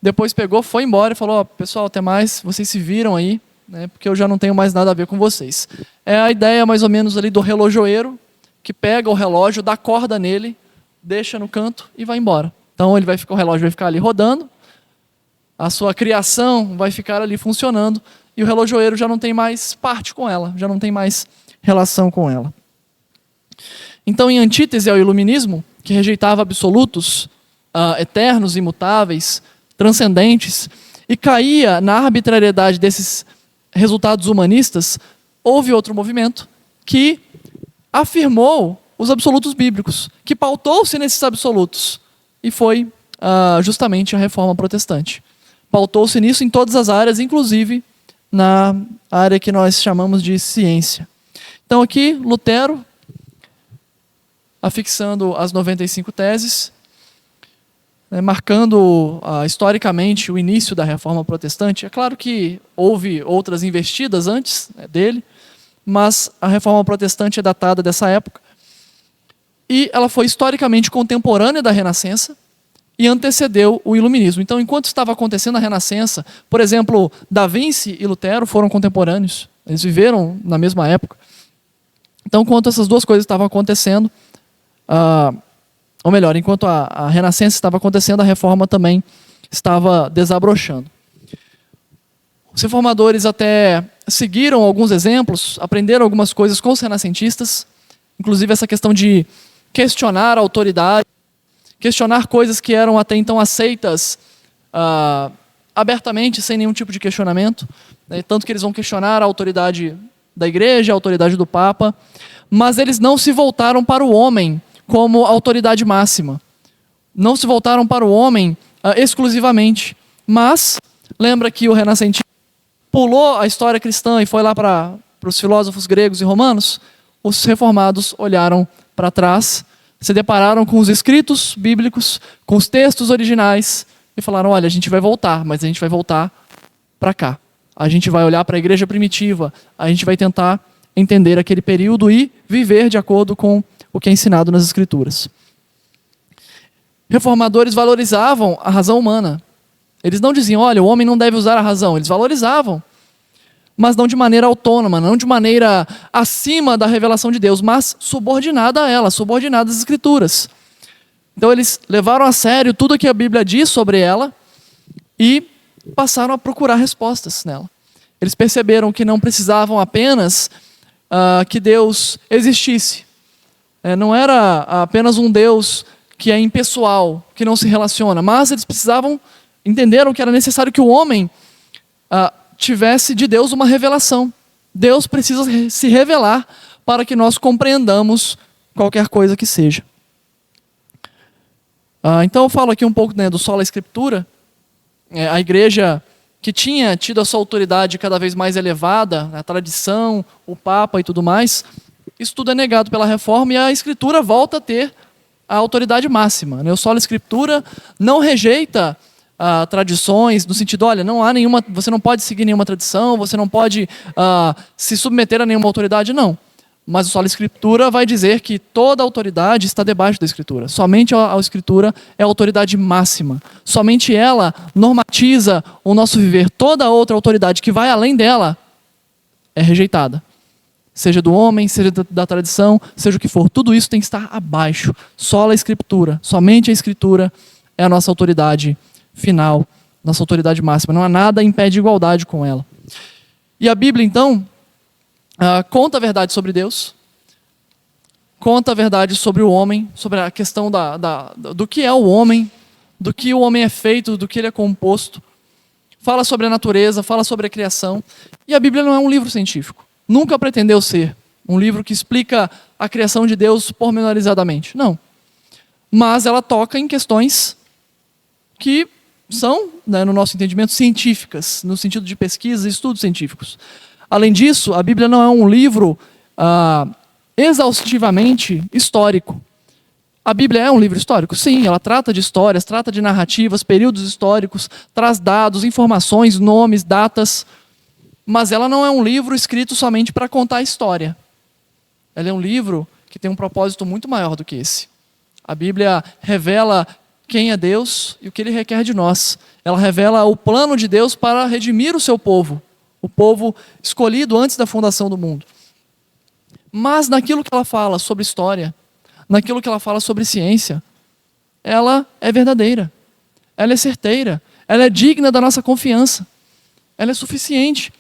depois pegou, foi embora e falou: pessoal, até mais, vocês se viram aí, né, porque eu já não tenho mais nada a ver com vocês. É a ideia mais ou menos ali do relojoeiro, que pega o relógio, dá corda nele, deixa no canto e vai embora. Então o relógio vai ficar ali rodando, a sua criação vai ficar ali funcionando e o relojoeiro já não tem mais parte com ela, já não tem mais relação com ela. Então, em antítese ao iluminismo, que rejeitava absolutos, eternos, imutáveis, transcendentes, e caía na arbitrariedade desses resultados humanistas, houve outro movimento que afirmou os absolutos bíblicos, que pautou-se nesses absolutos, e foi justamente a Reforma Protestante. Pautou-se nisso em todas as áreas, inclusive na área que nós chamamos de ciência. Então aqui, Lutero, afixando as 95 teses, marcando historicamente o início da Reforma Protestante. É claro que houve outras investidas antes dele, mas a Reforma Protestante é datada dessa época. E ela foi historicamente contemporânea da Renascença e antecedeu o Iluminismo. Então, enquanto estava acontecendo a Renascença, por exemplo, Da Vinci e Lutero foram contemporâneos, eles viveram na mesma época. Então, enquanto essas duas coisas estavam acontecendo, ou melhor, enquanto a Renascença estava acontecendo, a Reforma também estava desabrochando. Os reformadores até seguiram alguns exemplos, aprenderam algumas coisas com os renascentistas, inclusive essa questão de questionar a autoridade, questionar coisas que eram até então aceitas abertamente, sem nenhum tipo de questionamento, né? Tanto que eles vão questionar a autoridade da igreja, a autoridade do Papa, mas eles não se voltaram para o homem como autoridade máxima. Não se voltaram para o homem exclusivamente. Mas, lembra que o renascentismo pulou a história cristã e foi lá para os filósofos gregos e romanos? Os reformados olharam para trás, se depararam com os escritos bíblicos, com os textos originais, e falaram: olha, a gente vai voltar, mas a gente vai voltar para cá. A gente vai olhar para a igreja primitiva, a gente vai tentar entender aquele período e viver de acordo com o que é ensinado nas Escrituras. Reformadores valorizavam a razão humana. Eles não diziam: olha, o homem não deve usar a razão. Eles valorizavam, mas não de maneira autônoma, não de maneira acima da revelação de Deus, mas subordinada a ela, subordinada às Escrituras. Então eles levaram a sério tudo o que a Bíblia diz sobre ela e passaram a procurar respostas nela. Eles perceberam que não precisavam apenas que Deus existisse. Não era apenas um Deus que é impessoal, que não se relaciona, mas eles entenderam que era necessário que o homem tivesse de Deus uma revelação. Deus precisa se revelar para que nós compreendamos qualquer coisa que seja. Então eu falo aqui um pouco, né, do Sola Escritura. A igreja que tinha tido a sua autoridade cada vez mais elevada, a tradição, o Papa e tudo mais, isso tudo é negado pela Reforma e a Escritura volta a ter a autoridade máxima. O Sola Escritura não rejeita tradições, no sentido, olha, você não pode seguir nenhuma tradição, você não pode se submeter a nenhuma autoridade, não. Mas o Sola Escritura vai dizer que toda autoridade está debaixo da Escritura. Somente a Escritura é a autoridade máxima. Somente ela normatiza o nosso viver. Toda outra autoridade que vai além dela é rejeitada. Seja do homem, seja da tradição, seja o que for. Tudo isso tem que estar abaixo. Sola Escritura. Somente a Escritura é a nossa autoridade final, nossa autoridade máxima. Não há nada que impede igualdade com ela. E a Bíblia, então, conta a verdade sobre Deus, conta a verdade sobre o homem, sobre a questão do que é o homem, do que o homem é feito, do que ele é composto. Fala sobre a natureza, fala sobre a criação. E a Bíblia não é um livro científico. Nunca pretendeu ser um livro que explica a criação de Deus pormenorizadamente. Não. Mas ela toca em questões que são, né, no nosso entendimento, científicas, no sentido de pesquisa e estudos científicos. Além disso, a Bíblia não é um livro exaustivamente histórico. A Bíblia é um livro histórico? Sim, ela trata de histórias, trata de narrativas, períodos históricos, traz dados, informações, nomes, datas, mas ela não é um livro escrito somente para contar a história. Ela é um livro que tem um propósito muito maior do que esse. A Bíblia revela quem é Deus e o que Ele requer de nós. Ela revela o plano de Deus para redimir o seu povo, o povo escolhido antes da fundação do mundo. Mas naquilo que ela fala sobre história, naquilo que ela fala sobre ciência, ela é verdadeira, ela é certeira, ela é digna da nossa confiança, ela é suficiente.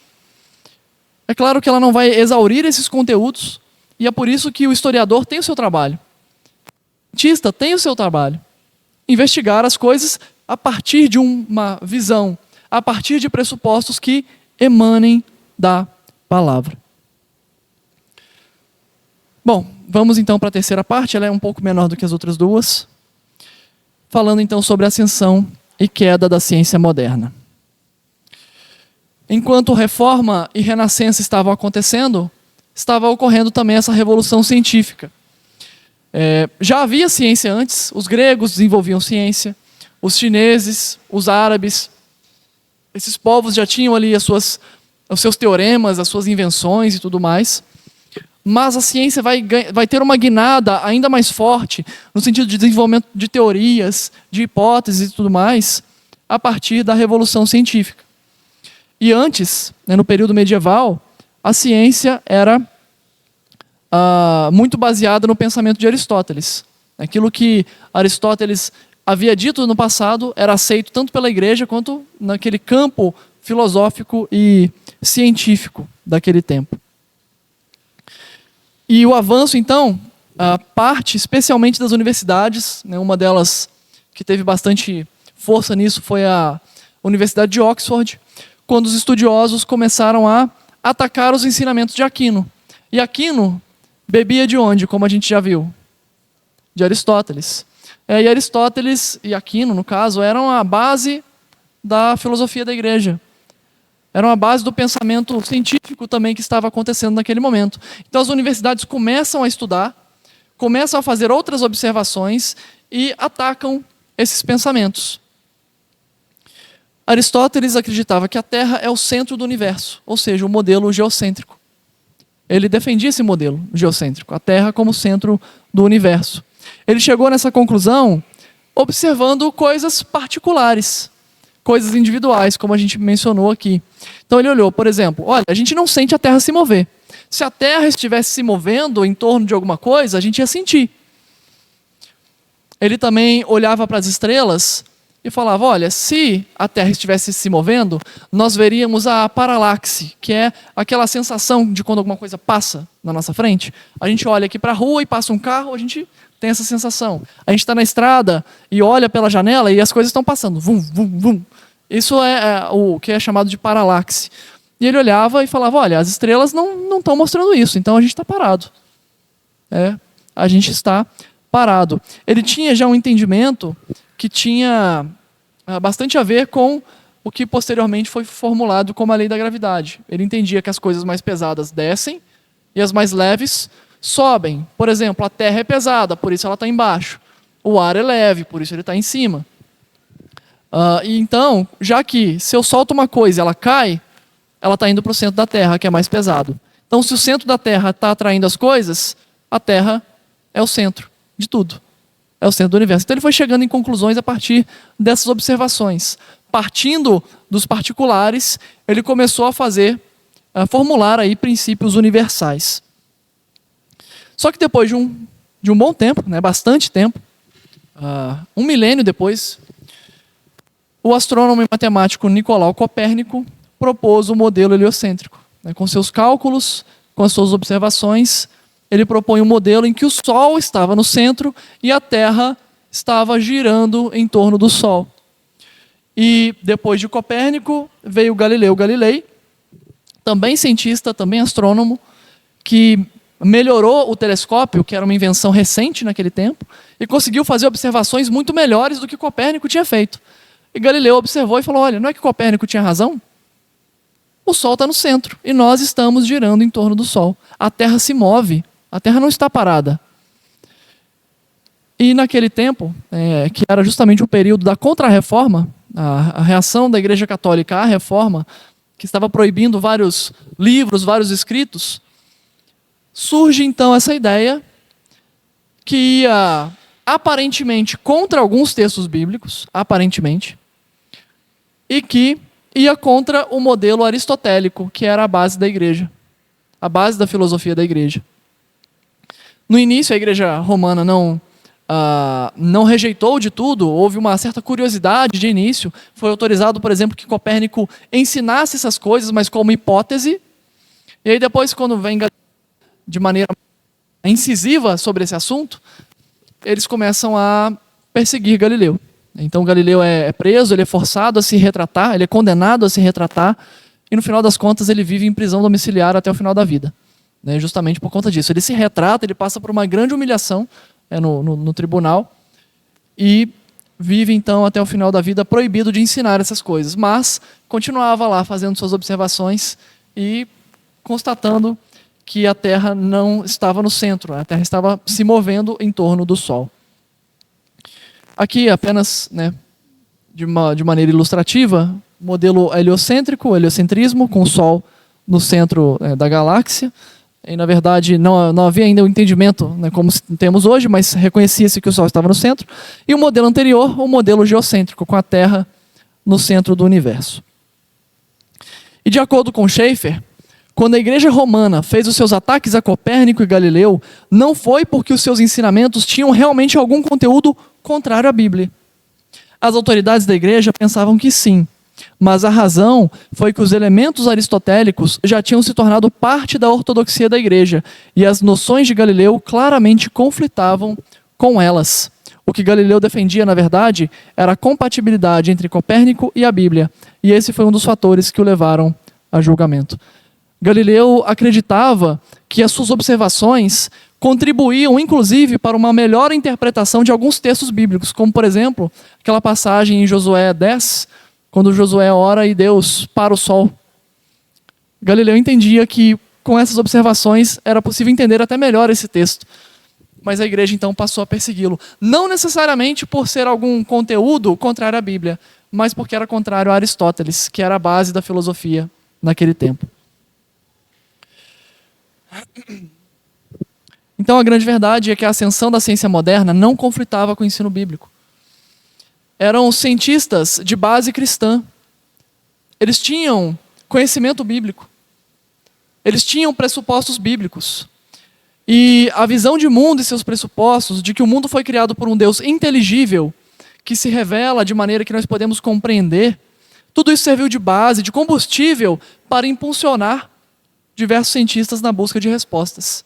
É claro que ela não vai exaurir esses conteúdos, e é por isso que o historiador tem o seu trabalho. O cientista tem o seu trabalho. Investigar as coisas a partir de uma visão, a partir de pressupostos que emanem da palavra. Bom, vamos então para a terceira parte, ela é um pouco menor do que as outras duas. Falando então sobre a ascensão e queda da ciência moderna. Enquanto reforma e renascença estavam acontecendo, estava ocorrendo também essa revolução científica. Já havia ciência antes, os gregos desenvolviam ciência, os chineses, os árabes, esses povos já tinham ali os seus teoremas, as suas invenções e tudo mais. Mas a ciência vai ter uma guinada ainda mais forte no sentido de desenvolvimento de teorias, de hipóteses e tudo mais, a partir da Revolução Científica. E antes, no período medieval, a ciência era muito baseada no pensamento de Aristóteles. Aquilo que Aristóteles havia dito no passado era aceito tanto pela igreja quanto naquele campo filosófico e científico daquele tempo. E o avanço, então, parte especialmente das universidades, né, uma delas que teve bastante força nisso foi a Universidade de Oxford, quando os estudiosos começaram a atacar os ensinamentos de Aquino. E Aquino bebia de onde, como a gente já viu? De Aristóteles. E Aristóteles e Aquino, no caso, eram a base da filosofia da igreja. Eram a base do pensamento científico também que estava acontecendo naquele momento. Então as universidades começam a estudar, começam a fazer outras observações e atacam esses pensamentos. Aristóteles acreditava que a Terra é o centro do universo, ou seja, o modelo geocêntrico. Ele defendia esse modelo geocêntrico, a Terra como centro do universo. Ele chegou nessa conclusão observando coisas particulares, coisas individuais, como a gente mencionou aqui. Então ele olhou, por exemplo, olha, a gente não sente a Terra se mover. Se a Terra estivesse se movendo em torno de alguma coisa, a gente ia sentir. Ele também olhava para as estrelas e falava, olha, se a Terra estivesse se movendo, nós veríamos a paralaxe, que é aquela sensação de quando alguma coisa passa na nossa frente. A gente olha aqui para a rua e passa um carro, a gente tem essa sensação. A gente está na estrada e olha pela janela e as coisas estão passando. Vum, vum, vum. Isso é o que é chamado de paralaxe. E ele olhava e falava, olha, as estrelas não estão mostrando isso, então a gente está parado. A gente está parado. Ele tinha já um entendimento que tinha bastante a ver com o que posteriormente foi formulado como a lei da gravidade. Ele entendia que as coisas mais pesadas descem e as mais leves sobem. Por exemplo, a Terra é pesada, por isso ela está embaixo. O ar é leve, por isso ele está em cima. E então, já que se eu solto uma coisa e ela cai, ela está indo para o centro da Terra, que é mais pesado. Então, se o centro da Terra está atraindo as coisas, a Terra é o centro de tudo. É o centro do universo. Então ele foi chegando em conclusões a partir dessas observações. Partindo dos particulares, ele começou a formular aí princípios universais. Só que depois de um bom tempo, bastante tempo, 1 milênio depois, o astrônomo e matemático Nicolau Copérnico propôs o modelo heliocêntrico. Com seus cálculos, com as suas observações, ele propõe um modelo em que o Sol estava no centro e a Terra estava girando em torno do Sol. E depois de Copérnico, veio Galileu Galilei, também cientista, também astrônomo, que melhorou o telescópio, que era uma invenção recente naquele tempo, e conseguiu fazer observações muito melhores do que Copérnico tinha feito. E Galileu observou e falou, olha, não é que Copérnico tinha razão? O Sol está no centro e nós estamos girando em torno do Sol. A Terra se move. A Terra não está parada. E naquele tempo, que era justamente o período da Contra-Reforma, a reação da Igreja Católica à Reforma, que estava proibindo vários livros, vários escritos, surge então essa ideia que ia aparentemente contra alguns textos bíblicos, aparentemente, e que ia contra o modelo aristotélico, que era a base da Igreja, a base da filosofia da Igreja. No início, a Igreja Romana não rejeitou de tudo, houve uma certa curiosidade de início. Foi autorizado, por exemplo, que Copérnico ensinasse essas coisas, mas como hipótese. E aí depois, quando vem de maneira incisiva sobre esse assunto, eles começam a perseguir Galileu. Então Galileu é preso, ele é forçado a se retratar, ele é condenado a se retratar, e no final das contas ele vive em prisão domiciliar até o final da vida. Justamente por conta disso. Ele se retrata, ele passa por uma grande humilhação no tribunal e vive então até o final da vida proibido de ensinar essas coisas, mas continuava lá fazendo suas observações e constatando que a Terra não estava no centro, a Terra estava se movendo em torno do Sol. Aqui apenas, de maneira ilustrativa, o modelo heliocêntrico, o heliocentrismo, com o Sol no centro da galáxia. E, na verdade, não havia ainda o entendimento como temos hoje, mas reconhecia-se que o Sol estava no centro. E o modelo anterior, o modelo geocêntrico, com a Terra no centro do universo. E de acordo com Schaeffer, quando a Igreja Romana fez os seus ataques a Copérnico e Galileu, não foi porque os seus ensinamentos tinham realmente algum conteúdo contrário à Bíblia. As autoridades da Igreja pensavam que sim, mas a razão foi que os elementos aristotélicos já tinham se tornado parte da ortodoxia da Igreja, e as noções de Galileu claramente conflitavam com elas. O que Galileu defendia, na verdade, era a compatibilidade entre Copérnico e a Bíblia, e esse foi um dos fatores que o levaram a julgamento. Galileu acreditava que as suas observações contribuíam, inclusive, para uma melhor interpretação de alguns textos bíblicos, como, por exemplo, aquela passagem em Josué 10, quando Josué ora e Deus para o sol. Galileu entendia que, com essas observações, era possível entender até melhor esse texto. Mas a Igreja, então, passou a persegui-lo. Não necessariamente por ser algum conteúdo contrário à Bíblia, mas porque era contrário a Aristóteles, que era a base da filosofia naquele tempo. Então, a grande verdade é que a ascensão da ciência moderna não conflitava com o ensino bíblico. Eram cientistas de base cristã. Eles tinham conhecimento bíblico. Eles tinham pressupostos bíblicos. E a visão de mundo e seus pressupostos de que o mundo foi criado por um Deus inteligível, que se revela de maneira que nós podemos compreender. Tudo isso serviu de base, de combustível para impulsionar diversos cientistas na busca de respostas.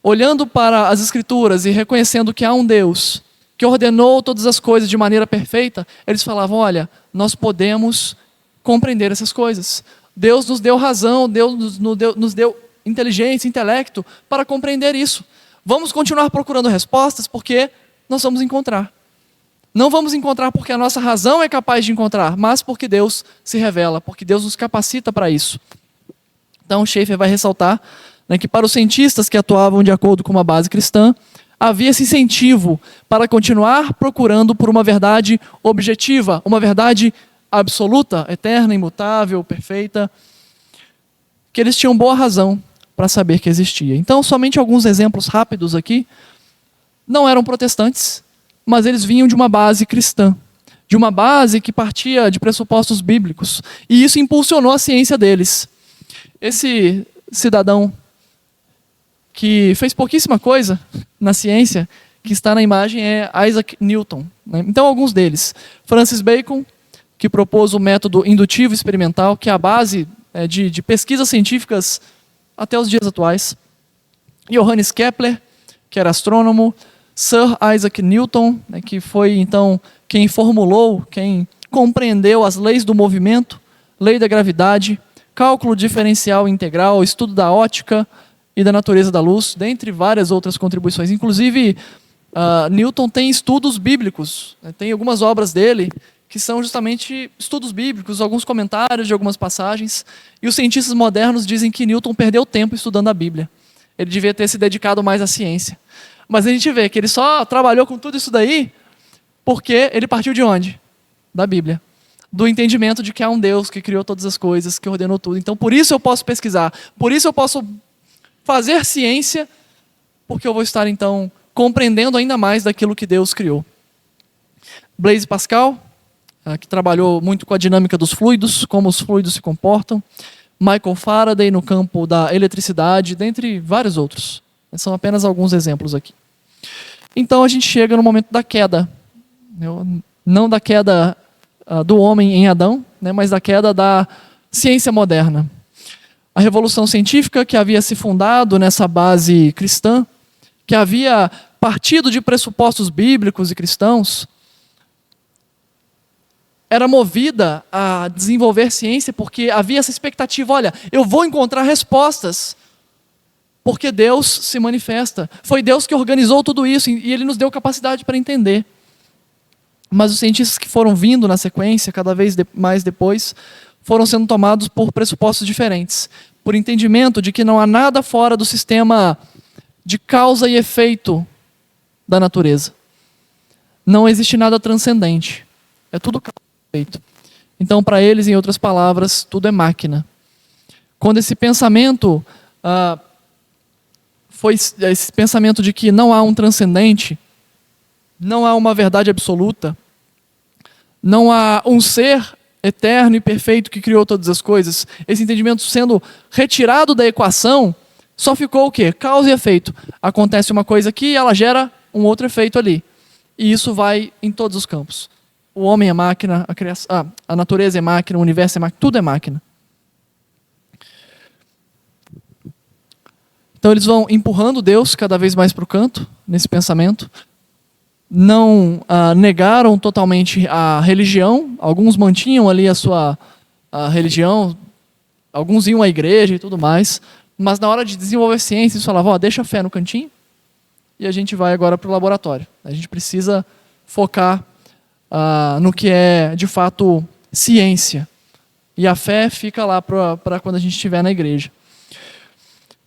Olhando para as Escrituras e reconhecendo que há um Deus que ordenou todas as coisas de maneira perfeita, eles falavam, olha, nós podemos compreender essas coisas. Deus nos deu razão, Deus nos deu inteligência, intelecto para compreender isso. Vamos continuar procurando respostas porque nós vamos encontrar. Não vamos encontrar porque a nossa razão é capaz de encontrar, mas porque Deus se revela, porque Deus nos capacita para isso. Então, Schaeffer vai ressaltar, né, que para os cientistas que atuavam de acordo com uma base cristã, havia esse incentivo para continuar procurando por uma verdade objetiva, uma verdade absoluta, eterna, imutável, perfeita, que eles tinham boa razão para saber que existia. Então, somente alguns exemplos rápidos aqui. Não eram protestantes, mas eles vinham de uma base cristã, de uma base que partia de pressupostos bíblicos, e isso impulsionou a ciência deles. Esse cidadão que fez pouquíssima coisa na ciência, que está na imagem, é Isaac Newton, né? Então, alguns deles. Francis Bacon, que propôs o método indutivo experimental, que é a base de pesquisas científicas até os dias atuais. Johannes Kepler, que era astrônomo. Sir Isaac Newton, né, que foi, então, quem formulou, quem compreendeu as leis do movimento, lei da gravidade, cálculo diferencial integral, estudo da ótica e da natureza da luz, dentre várias outras contribuições. Inclusive, Newton tem estudos bíblicos, né, tem algumas obras dele que são justamente estudos bíblicos, alguns comentários de algumas passagens, e os cientistas modernos dizem que Newton perdeu tempo estudando a Bíblia. Ele devia ter se dedicado mais à ciência. Mas a gente vê que ele só trabalhou com tudo isso daí porque ele partiu de onde? Da Bíblia. Do entendimento de que há um Deus que criou todas as coisas, que ordenou tudo. Então, por isso eu posso pesquisar, por isso eu posso fazer ciência, porque eu vou estar, então, compreendendo ainda mais daquilo que Deus criou. Blaise Pascal, que trabalhou muito com a dinâmica dos fluidos, como os fluidos se comportam. Michael Faraday, no campo da eletricidade, dentre vários outros. São apenas alguns exemplos aqui. Então, a gente chega no momento da queda. Não da queda do homem em Adão, né, mas da queda da ciência moderna. A revolução científica, que havia se fundado nessa base cristã, que havia partido de pressupostos bíblicos e cristãos, era movida a desenvolver ciência porque havia essa expectativa, olha, eu vou encontrar respostas, porque Deus se manifesta. Foi Deus que organizou tudo isso e Ele nos deu capacidade para entender. Mas os cientistas que foram vindo na sequência, cada vez mais depois, foram sendo tomados por pressupostos diferentes, por entendimento de que não há nada fora do sistema de causa e efeito da natureza. Não existe nada transcendente. É tudo causa e efeito. Então, para eles, em outras palavras, tudo é máquina. Quando esse pensamento foi esse pensamento de que não há um transcendente, não há uma verdade absoluta, não há um ser eterno e perfeito que criou todas as coisas, esse entendimento sendo retirado da equação, só ficou o quê? Causa e efeito. Acontece uma coisa aqui e ela gera um outro efeito ali. E isso vai em todos os campos. O homem é máquina, a natureza é máquina, o universo é máquina, tudo é máquina. Então eles vão empurrando Deus cada vez mais para o canto, nesse pensamento. Não negaram totalmente a religião, alguns mantinham ali a religião, alguns iam à igreja e tudo mais, mas na hora de desenvolver ciência, eles falavam, deixa a fé no cantinho e a gente vai agora para o laboratório. A gente precisa focar no que é, de fato, ciência. E a fé fica lá para quando a gente estiver na igreja.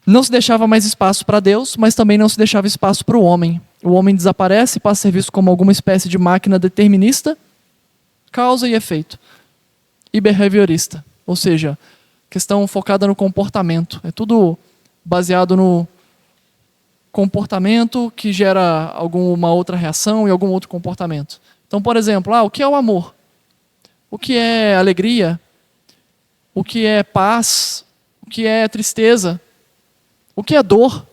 Não se deixava mais espaço para Deus, mas também não se deixava espaço para o homem. O homem desaparece e passa a ser visto como alguma espécie de máquina determinista, causa e efeito. E behaviorista, ou seja, questão focada no comportamento. É tudo baseado no comportamento que gera alguma outra reação e algum outro comportamento. Então, por exemplo, o que é o amor? O que é alegria? O que é paz? O que é tristeza? O que é dor?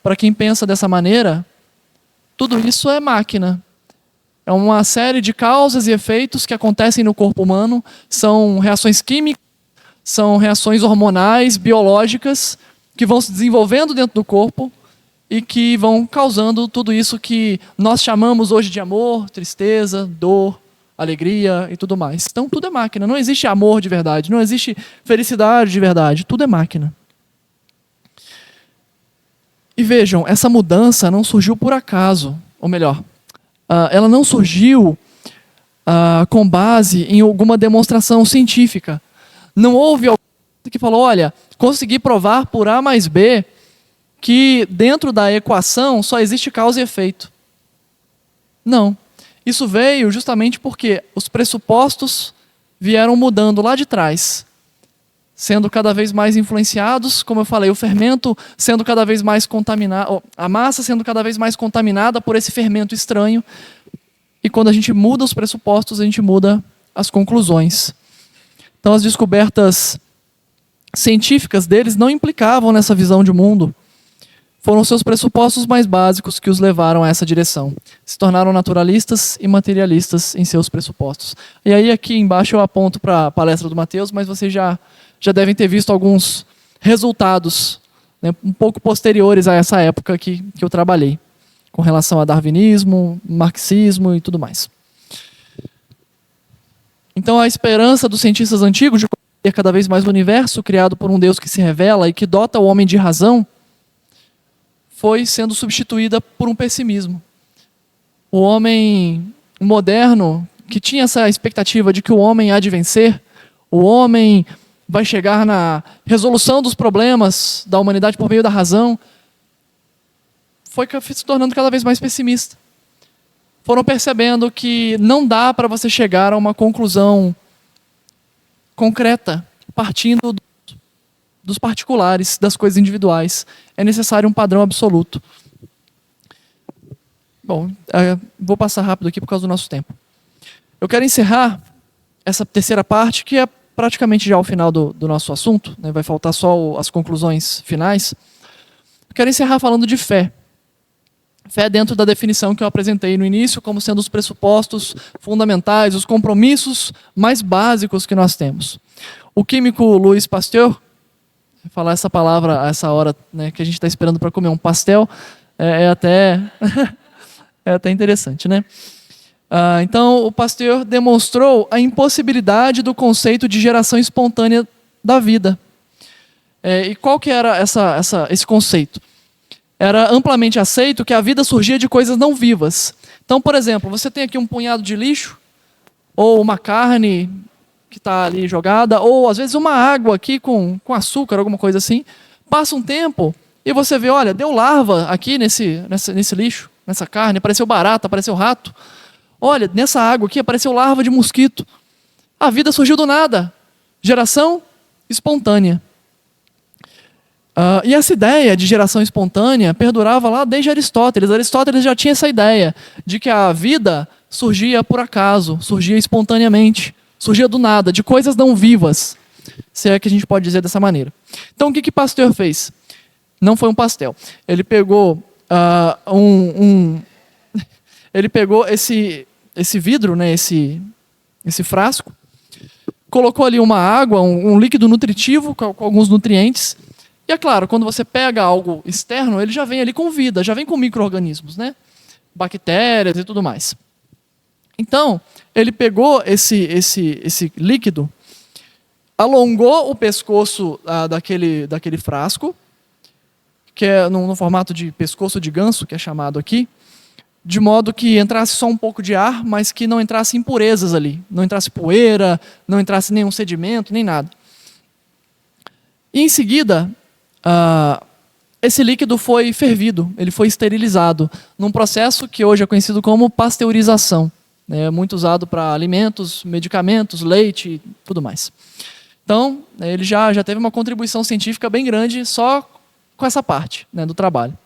Para quem pensa dessa maneira, Tudo isso é máquina. É uma série de causas e efeitos que acontecem no corpo humano. São reações químicas, são reações hormonais, biológicas, que vão se desenvolvendo dentro do corpo e que vão causando tudo isso que nós chamamos hoje de amor, tristeza, dor, alegria e tudo mais. Então tudo é máquina. Não existe amor de verdade, não existe felicidade de verdade. Tudo é máquina. E vejam, essa mudança não surgiu por acaso. Ou melhor, ela não surgiu com base em alguma demonstração científica. Não houve alguém que falou, olha, consegui provar por A mais B que dentro da equação só existe causa e efeito. Não. Isso veio justamente porque os pressupostos vieram mudando lá de trás, sendo cada vez mais influenciados, como eu falei, o fermento sendo cada vez mais contaminado, a massa sendo cada vez mais contaminada por esse fermento estranho. E quando a gente muda os pressupostos, a gente muda as conclusões. Então as descobertas científicas deles não implicavam nessa visão de mundo. Foram seus pressupostos mais básicos que os levaram a essa direção. Se tornaram naturalistas e materialistas em seus pressupostos. E aí aqui embaixo eu aponto para a palestra do Mateus, mas vocês já devem ter visto alguns resultados, né, um pouco posteriores a essa época que eu trabalhei, com relação a darwinismo, marxismo e tudo mais. Então a esperança dos cientistas antigos de conhecer cada vez mais o universo criado por um Deus que se revela e que dota o homem de razão, foi sendo substituída por um pessimismo. O homem moderno, que tinha essa expectativa de que o homem há de vencer, o homem vai chegar na resolução dos problemas da humanidade por meio da razão, foi se tornando cada vez mais pessimista. Foram percebendo que não dá para você chegar a uma conclusão concreta, partindo dos particulares, das coisas individuais. É necessário um padrão absoluto. Bom, vou passar rápido aqui por causa do nosso tempo. Eu quero encerrar essa terceira parte, que é praticamente já o final do nosso assunto, né? Vai faltar só as conclusões finais. Eu quero encerrar falando de fé. Fé dentro da definição que eu apresentei no início, como sendo os pressupostos fundamentais, os compromissos mais básicos que nós temos. O químico Louis Pasteur, falar essa palavra a essa hora, né, que a gente está esperando para comer um pastel, é até interessante, né? Então, o Pasteur demonstrou a impossibilidade do conceito de geração espontânea da vida. E qual que era esse conceito? Era amplamente aceito que a vida surgia de coisas não vivas. Então, por exemplo, você tem aqui um punhado de lixo, ou uma carne que está ali jogada, ou às vezes uma água aqui com açúcar, alguma coisa assim. Passa um tempo e você vê, olha, deu larva aqui nesse lixo, nessa carne, apareceu barata, apareceu rato. Olha, nessa água aqui apareceu larva de mosquito. A vida surgiu do nada. Geração espontânea. E essa ideia de geração espontânea perdurava lá desde Aristóteles. Aristóteles já tinha essa ideia de que a vida surgia por acaso, surgia espontaneamente, surgia do nada, de coisas não vivas, se é que a gente pode dizer dessa maneira. Então o que Pasteur fez? Não foi um pastel. Ele pegou ele pegou esse vidro, né, esse frasco, colocou ali uma água, um líquido nutritivo com alguns nutrientes. E é claro, quando você pega algo externo, ele já vem ali com vida, já vem com micro-organismos, né? Bactérias e tudo mais. Então, ele pegou esse líquido, alongou o pescoço daquele frasco, que é no formato de pescoço de ganso, que é chamado aqui, de modo que entrasse só um pouco de ar, mas que não entrasse impurezas ali, não entrasse poeira, não entrasse nenhum sedimento, nem nada. E em seguida, esse líquido foi fervido, ele foi esterilizado, num processo que hoje é conhecido como pasteurização. É muito usado para alimentos, medicamentos, leite e tudo mais. Então, ele já teve uma contribuição científica bem grande só com essa parte, né, do trabalho.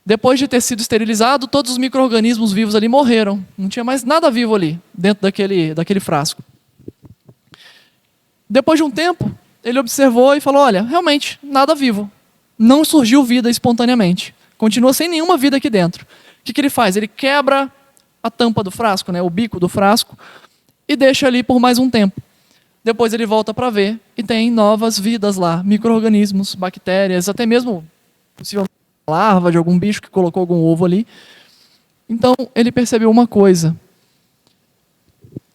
Depois de ter sido esterilizado, todos os micro-organismos vivos ali morreram. Não tinha mais nada vivo ali, dentro daquele frasco. Depois de um tempo, ele observou e falou, olha, realmente, nada vivo. Não surgiu vida espontaneamente. continua sem nenhuma vida aqui dentro. O que ele faz? Ele quebra a tampa do frasco, né, o bico do frasco, e deixa ali por mais um tempo. Depois ele volta para ver e tem novas vidas lá, micro-organismos, bactérias, até mesmo possivelmente larva de algum bicho que colocou algum ovo ali. Então ele percebeu uma coisa,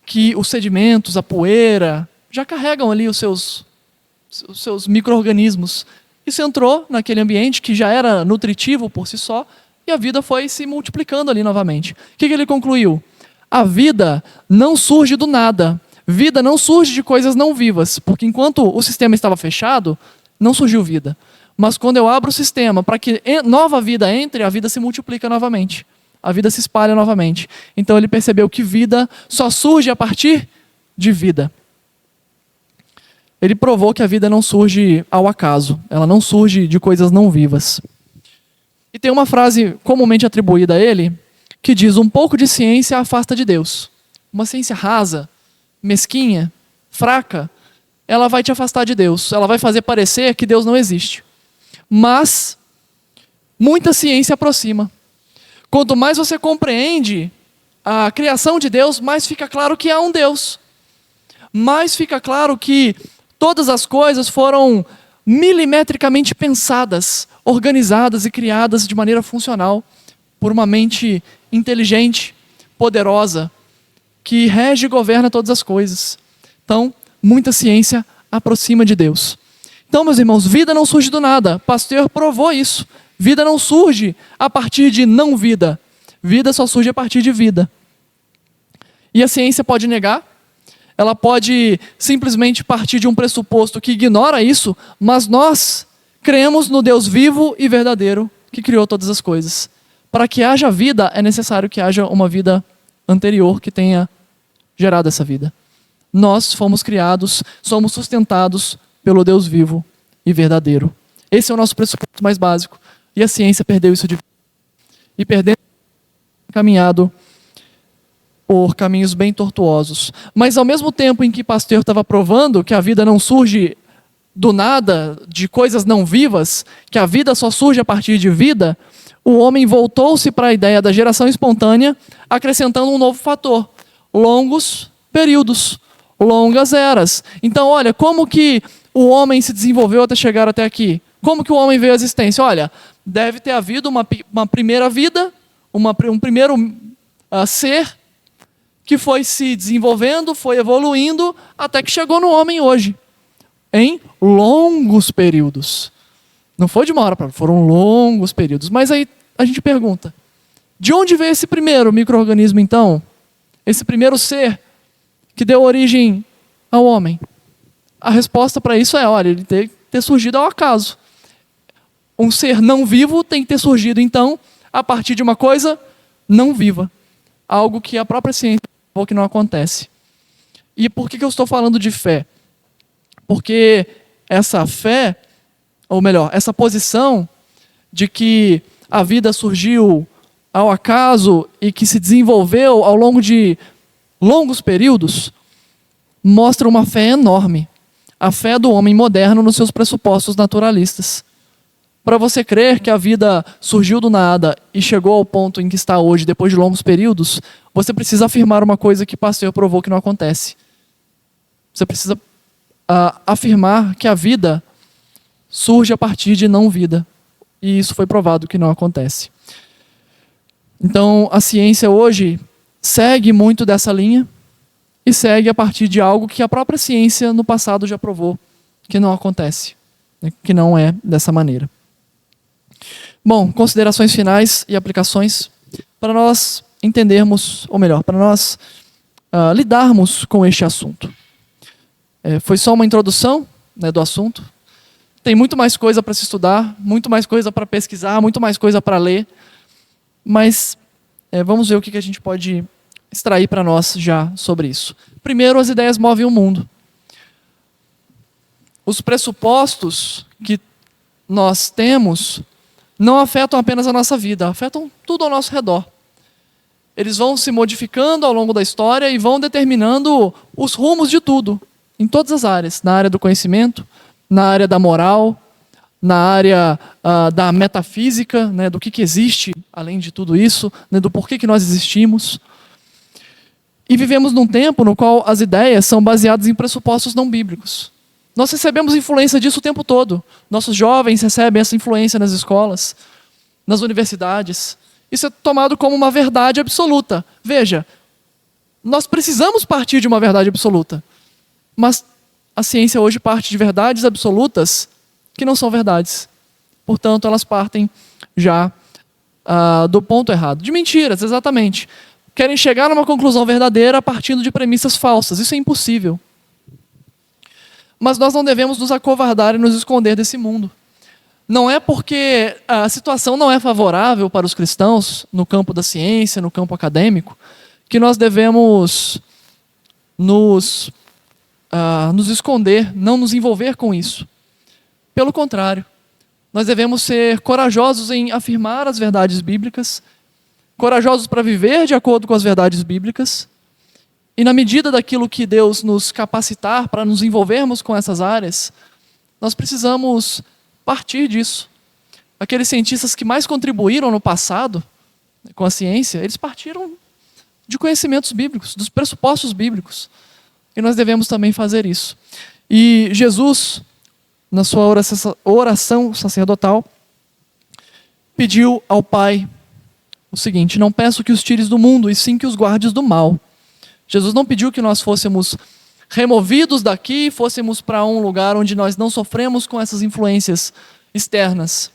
que os sedimentos, a poeira, já carregam ali os seus micro-organismos. Isso entrou naquele ambiente que já era nutritivo por si só, e a vida foi se multiplicando ali novamente. O que ele concluiu? A vida não surge do nada. Vida não surge de coisas não vivas, porque enquanto o sistema estava fechado, não surgiu vida. Mas quando eu abro o sistema para que nova vida entre, a vida se multiplica novamente. A vida se espalha novamente. Então ele percebeu que vida só surge a partir de vida. Ele provou que a vida não surge ao acaso. Ela não surge de coisas não vivas. E tem uma frase comumente atribuída a ele, que diz: um pouco de ciência afasta de Deus. Uma ciência rasa, mesquinha, fraca, ela vai te afastar de Deus. Ela vai fazer parecer que Deus não existe. Mas muita ciência aproxima. Quanto mais você compreende a criação de Deus, mais fica claro que há um Deus. Mais fica claro que todas as coisas foram milimetricamente pensadas, organizadas e criadas de maneira funcional por uma mente inteligente, poderosa, que rege e governa todas as coisas. Então, muita ciência aproxima de Deus. Então, meus irmãos, vida não surge do nada. Pasteur provou isso. Vida não surge a partir de não vida. Vida só surge a partir de vida. E a ciência pode negar, ela pode simplesmente partir de um pressuposto que ignora isso, mas nós cremos no Deus vivo e verdadeiro que criou todas as coisas. Para que haja vida, é necessário que haja uma vida anterior que tenha gerado essa vida. Nós fomos criados, somos sustentados pelo Deus vivo e verdadeiro. Esse é o nosso pressuposto mais básico. E a ciência perdeu isso de vista. E perdendo, caminhado por caminhos bem tortuosos. Mas ao mesmo tempo em que Pasteur estava provando que a vida não surge do nada, de coisas não vivas, que a vida só surge a partir de vida, o homem voltou-se para a ideia da geração espontânea, acrescentando um novo fator: longos períodos, longas eras. Então, olha, como que o homem se desenvolveu até chegar até aqui? Como que o homem veio à existência? Olha, deve ter havido uma primeira vida, um primeiro ser que foi se desenvolvendo, foi evoluindo, até que chegou no homem hoje, em longos períodos. Não foi de uma hora para outra, foram longos períodos. Mas aí a gente pergunta, de onde veio esse primeiro micro-organismo então? Esse primeiro ser que deu origem ao homem? A resposta para isso é, olha, ele tem que ter surgido ao acaso. Um ser não vivo tem que ter surgido, então, a partir de uma coisa não viva. Algo que a própria ciência provou que não acontece. E por que eu estou falando de fé? Porque essa fé, ou melhor, essa posição de que a vida surgiu ao acaso e que se desenvolveu ao longo de longos períodos, mostra uma fé enorme. A fé do homem moderno nos seus pressupostos naturalistas. Para você crer que a vida surgiu do nada e chegou ao ponto em que está hoje, depois de longos períodos, você precisa afirmar uma coisa que Pasteur provou que não acontece. Você precisa afirmar que a vida surge a partir de não vida. E isso foi provado que não acontece. Então, a ciência hoje segue muito dessa linha e segue a partir de algo que a própria ciência no passado já provou que não acontece, né? Que não é dessa maneira. Bom, considerações finais e aplicações para nós entendermos, ou melhor, para nós lidarmos com este assunto. Foi só uma introdução, né, do assunto. Tem muito mais coisa para se estudar, muito mais coisa para pesquisar, muito mais coisa para ler. Mas vamos ver o que a gente pode extrair para nós já sobre isso. Primeiro, as ideias movem o mundo. Os pressupostos que nós temos não afetam apenas a nossa vida, afetam tudo ao nosso redor. Eles vão se modificando ao longo da história e vão determinando os rumos de tudo, em todas as áreas. Na área do conhecimento, na área da moral, na área da metafísica, né, do que existe além de tudo isso, né, do porquê que nós existimos. E vivemos num tempo no qual as ideias são baseadas em pressupostos não bíblicos. Nós recebemos influência disso o tempo todo. Nossos jovens recebem essa influência nas escolas, nas universidades. Isso é tomado como uma verdade absoluta. Veja, nós precisamos partir de uma verdade absoluta. Mas a ciência hoje parte de verdades absolutas que não são verdades. Portanto, elas partem já do ponto errado. De mentiras, exatamente. Querem chegar numa conclusão verdadeira partindo de premissas falsas. Isso é impossível. Mas nós não devemos nos acovardar e nos esconder desse mundo. Não é porque a situação não é favorável para os cristãos no campo da ciência, no campo acadêmico, que nós devemos nos esconder, não nos envolver com isso. Pelo contrário, nós devemos ser corajosos em afirmar as verdades bíblicas, corajosos para viver de acordo com as verdades bíblicas, e na medida daquilo que Deus nos capacitar para nos envolvermos com essas áreas, nós precisamos partir disso. Aqueles cientistas que mais contribuíram no passado com a ciência, eles partiram de conhecimentos bíblicos, dos pressupostos bíblicos. E nós devemos também fazer isso. E Jesus, na sua oração sacerdotal, pediu ao Pai o seguinte: não peço que os tires do mundo, e sim que os guardes do mal. Jesus não pediu que nós fôssemos removidos daqui e fôssemos para um lugar onde nós não sofremos com essas influências externas.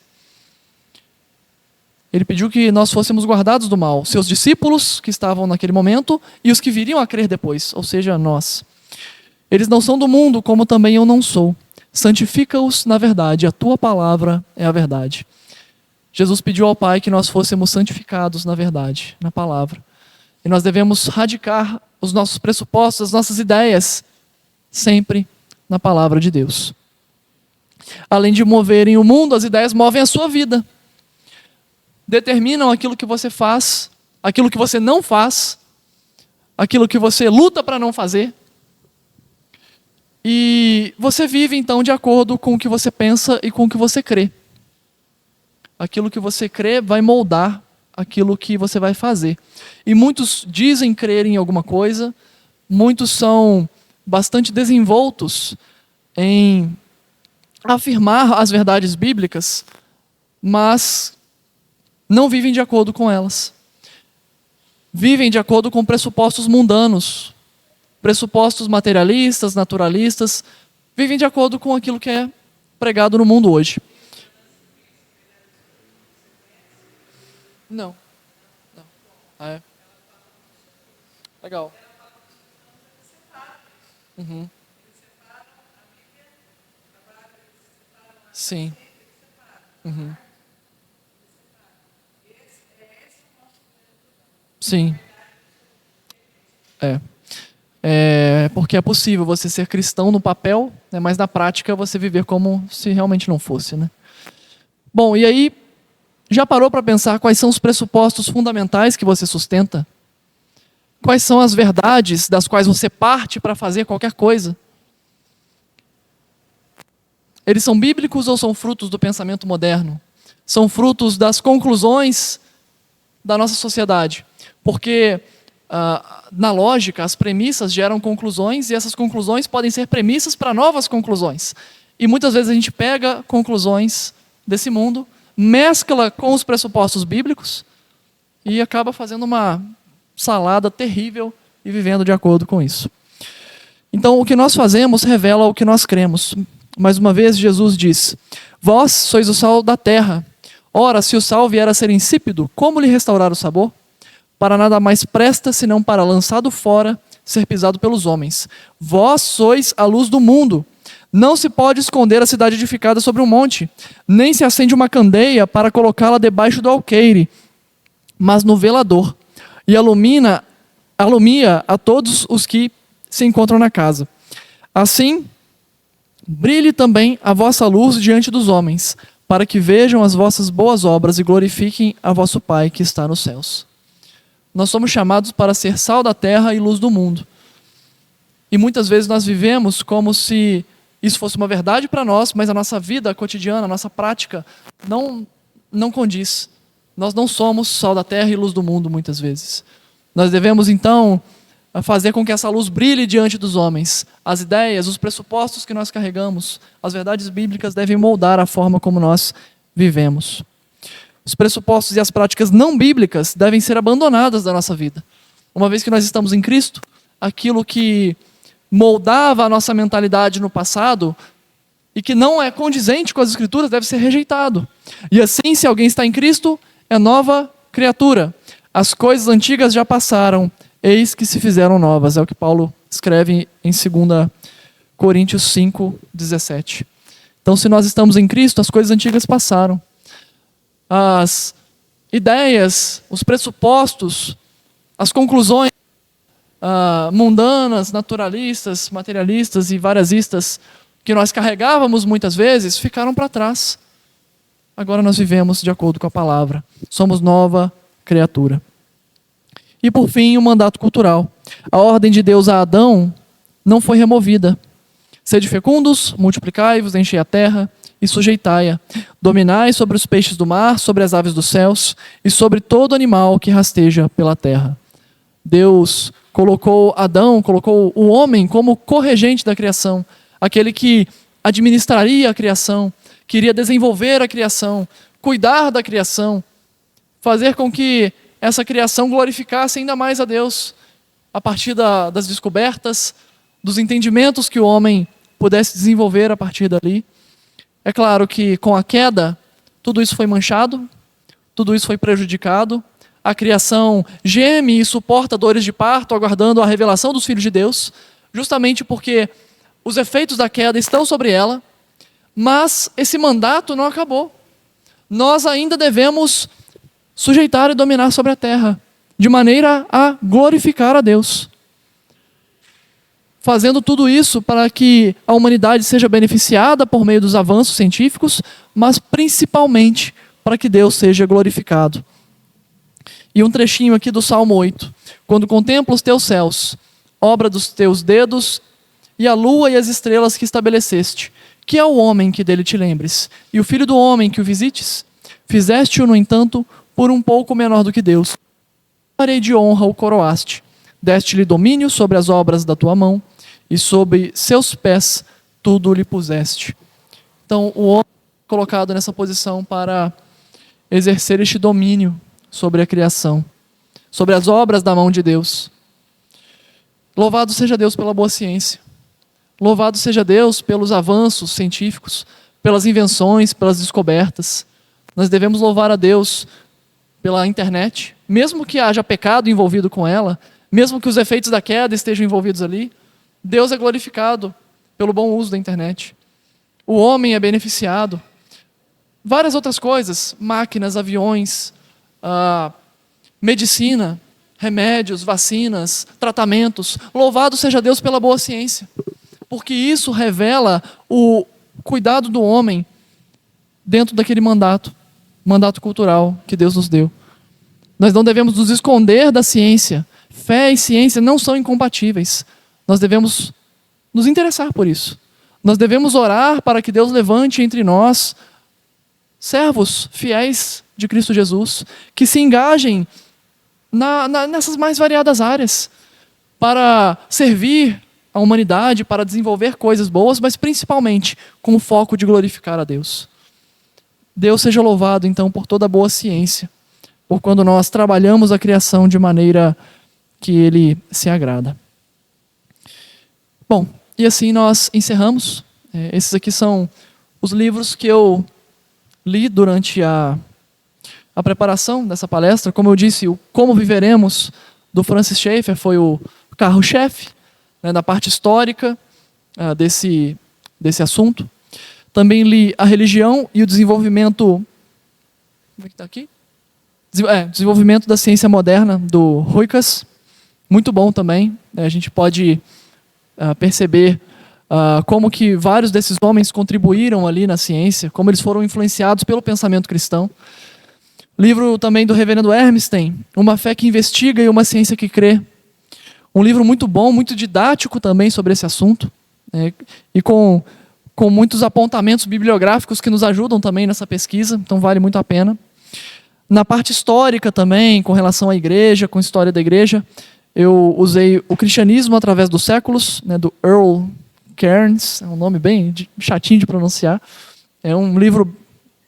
Ele pediu que nós fôssemos guardados do mal, seus discípulos que estavam naquele momento e os que viriam a crer depois, ou seja, nós. Eles não são do mundo, como também eu não sou. Santifica-os na verdade, a tua palavra é a verdade. Jesus pediu ao Pai que nós fôssemos santificados na verdade, na palavra. E nós devemos radicar os nossos pressupostos, as nossas ideias, sempre na palavra de Deus. Além de moverem o mundo, as ideias movem a sua vida. Determinam aquilo que você faz, aquilo que você não faz, aquilo que você luta para não fazer. E você vive então de acordo com o que você pensa e com o que você crê. Aquilo que você crê vai moldar aquilo que você vai fazer. E muitos dizem crer em alguma coisa, muitos são bastante desenvoltos em afirmar as verdades bíblicas, mas não vivem de acordo com elas. Vivem de acordo com pressupostos mundanos, pressupostos materialistas, naturalistas, vivem de acordo com aquilo que é pregado no mundo hoje. Não. Ah, é? Legal. Uhum. Sim. Uhum. Sim. Porque é possível você ser cristão no papel, né, mas na prática você viver como se realmente não fosse, né? Bom, e aí, já parou para pensar quais são os pressupostos fundamentais que você sustenta? Quais são as verdades das quais você parte para fazer qualquer coisa? Eles são bíblicos ou são frutos do pensamento moderno? São frutos das conclusões da nossa sociedade? Porque, na lógica, as premissas geram conclusões e essas conclusões podem ser premissas para novas conclusões. E muitas vezes a gente pega conclusões desse mundo, mescla com os pressupostos bíblicos e acaba fazendo uma salada terrível e vivendo de acordo com isso. Então, o que nós fazemos revela o que nós cremos. Mais uma vez, Jesus diz: vós sois o sal da terra. Ora, se o sal vier a ser insípido, como lhe restaurar o sabor? Para nada mais presta, senão para, lançado fora, ser pisado pelos homens. Vós sois a luz do mundo. Não se pode esconder a cidade edificada sobre um monte, nem se acende uma candeia para colocá-la debaixo do alqueire, mas no velador, e alumia a todos os que se encontram na casa. Assim, brilhe também a vossa luz diante dos homens, para que vejam as vossas boas obras e glorifiquem a vosso Pai que está nos céus. Nós somos chamados para ser sal da terra e luz do mundo. E muitas vezes nós vivemos como se isso fosse uma verdade para nós, mas a nossa vida cotidiana, a nossa prática, não condiz. Nós não somos sal da terra e luz do mundo, muitas vezes. Nós devemos, então, fazer com que essa luz brilhe diante dos homens. As ideias, os pressupostos que nós carregamos, as verdades bíblicas devem moldar a forma como nós vivemos. Os pressupostos e as práticas não bíblicas devem ser abandonadas da nossa vida. Uma vez que nós estamos em Cristo, aquilo que moldava a nossa mentalidade no passado e que não é condizente com as Escrituras deve ser rejeitado. E assim, se alguém está em Cristo, é nova criatura. As coisas antigas já passaram, eis que se fizeram novas. É o que Paulo escreve em 2 Coríntios 5, 17. Então, se nós estamos em Cristo, as coisas antigas passaram. As ideias, os pressupostos, as conclusões mundanas, naturalistas, materialistas e variasistas que nós carregávamos muitas vezes, ficaram para trás. Agora nós vivemos de acordo com a palavra. Somos nova criatura. E por fim, o mandato cultural. A ordem de Deus a Adão não foi removida. Sede fecundos, multiplicai-vos, enchei a terra e sujeitai-a. Dominai sobre os peixes do mar, sobre as aves dos céus e sobre todo animal que rasteja pela terra. Deus colocou o homem como corregente da criação, aquele que administraria a criação, queria desenvolver a criação, cuidar da criação, fazer com que essa criação glorificasse ainda mais a Deus, a partir das descobertas, dos entendimentos que o homem pudesse desenvolver a partir dali. É claro que com a queda, tudo isso foi manchado, tudo isso foi prejudicado, a criação geme e suporta dores de parto, aguardando a revelação dos filhos de Deus, justamente porque os efeitos da queda estão sobre ela, mas esse mandato não acabou. Nós ainda devemos sujeitar e dominar sobre a terra, de maneira a glorificar a Deus. Fazendo tudo isso para que a humanidade seja beneficiada por meio dos avanços científicos, mas principalmente para que Deus seja glorificado. E um trechinho aqui do Salmo 8. Quando contemplo os teus céus, obra dos teus dedos, e a lua e as estrelas que estabeleceste, que é o homem que dele te lembres, e o filho do homem que o visites? Fizeste-o, no entanto, por um pouco menor do que Deus. Parei de honra o coroaste. Deste-lhe domínio sobre as obras da tua mão, e sobre seus pés tudo lhe puseste. Então, o homem é colocado nessa posição para exercer este domínio sobre a criação, sobre as obras da mão de Deus. Louvado seja Deus pela boa ciência. Louvado seja Deus pelos avanços científicos, pelas invenções, pelas descobertas. Nós devemos louvar a Deus pela internet, mesmo que haja pecado envolvido com ela, mesmo que os efeitos da queda estejam envolvidos ali, Deus é glorificado pelo bom uso da internet. O homem é beneficiado. Várias outras coisas, máquinas, aviões, medicina, remédios, vacinas, tratamentos. Louvado seja Deus pela boa ciência, porque isso revela o cuidado do homem dentro daquele mandato cultural que Deus nos deu. Nós não devemos nos esconder da ciência. Fé e ciência não são incompatíveis. Nós devemos nos interessar por isso. Nós devemos orar para que Deus levante entre nós servos fiéis de Cristo Jesus, que se engajem nessas mais variadas áreas, para servir a humanidade, para desenvolver coisas boas, mas principalmente com o foco de glorificar a Deus. Deus seja louvado, então, por toda a boa ciência, por quando nós trabalhamos a criação de maneira que Ele se agrada. Bom, e assim nós encerramos. Esses aqui são os livros que eu li durante a preparação dessa palestra. Como eu disse, o Como Viveremos, do Francis Schaeffer, foi o carro-chefe, né, da parte histórica desse assunto. Também li A Religião e o Desenvolvimento... Como é que está aqui? Desenvolvimento da Ciência Moderna, do Ruikas. Muito bom também. A gente pode perceber como que vários desses homens contribuíram ali na ciência, como eles foram influenciados pelo pensamento cristão. Livro também do reverendo Hermstein, Uma Fé que Investiga e uma Ciência que Crê. Um livro muito bom, muito didático também sobre esse assunto, e com com muitos apontamentos bibliográficos que nos ajudam também nessa pesquisa, então vale muito a pena. Na parte histórica também, com relação à igreja, com a história da igreja, eu usei O Cristianismo através dos Séculos, né, do Earl Cairns, é um nome bem chatinho de pronunciar. É um livro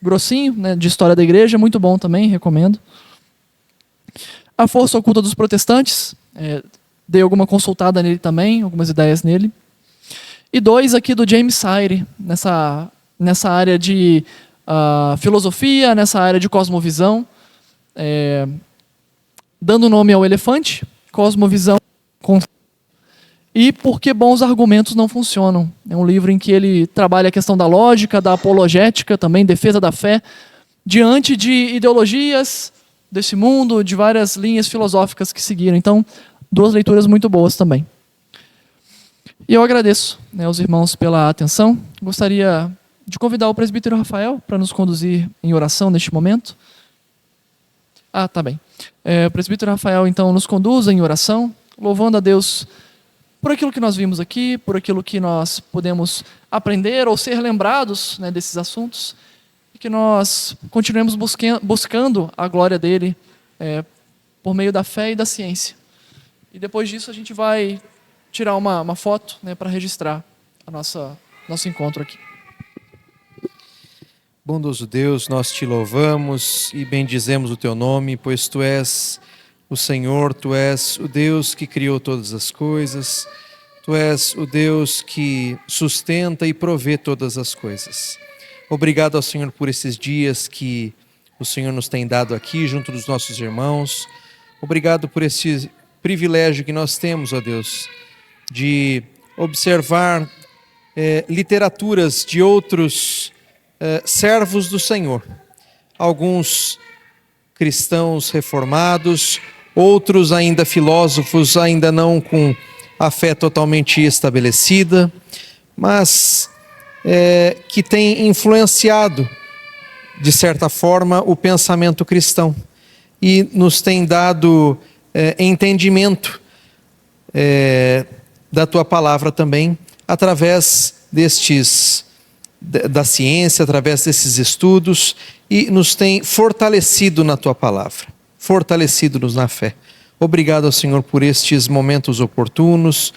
grossinho, né, de história da igreja, muito bom também, recomendo. A Força Oculta dos Protestantes, dei alguma consultada nele também, algumas ideias nele. E 2 aqui do James Sire, nessa área de filosofia, nessa área de cosmovisão, dando nome ao elefante, cosmovisão e por que bons argumentos não funcionam. É um livro em que ele trabalha a questão da lógica, da apologética, também defesa da fé, diante de ideologias desse mundo, de várias linhas filosóficas que seguiram. Então, 2 leituras muito boas também. E eu agradeço, né, aos irmãos pela atenção. Gostaria de convidar o presbítero Rafael para nos conduzir em oração neste momento. Tá bem. O presbítero Rafael, então, nos conduza em oração, louvando a Deus por aquilo que nós vimos aqui, por aquilo que nós podemos aprender ou ser lembrados, né, desses assuntos, e que nós continuemos buscando a glória dele por meio da fé e da ciência. E depois disso a gente vai tirar uma foto, né, para registrar nosso encontro aqui. Bondoso Deus, nós te louvamos e bendizemos o teu nome, pois tu és o Senhor, tu és o Deus que criou todas as coisas, tu és o Deus que sustenta e provê todas as coisas. Obrigado ao Senhor por esses dias que o Senhor nos tem dado aqui junto dos nossos irmãos. Obrigado por esse privilégio que nós temos, ó Deus, de observar literaturas de outros servos do Senhor, alguns cristãos reformados, outros ainda filósofos, ainda não com a fé totalmente estabelecida, mas que têm influenciado, de certa forma, o pensamento cristão e nos tem dado entendimento da tua palavra também, através da ciência, através desses estudos, e nos tem fortalecido na tua palavra, fortalecido-nos na fé. Obrigado ao Senhor por estes momentos oportunos,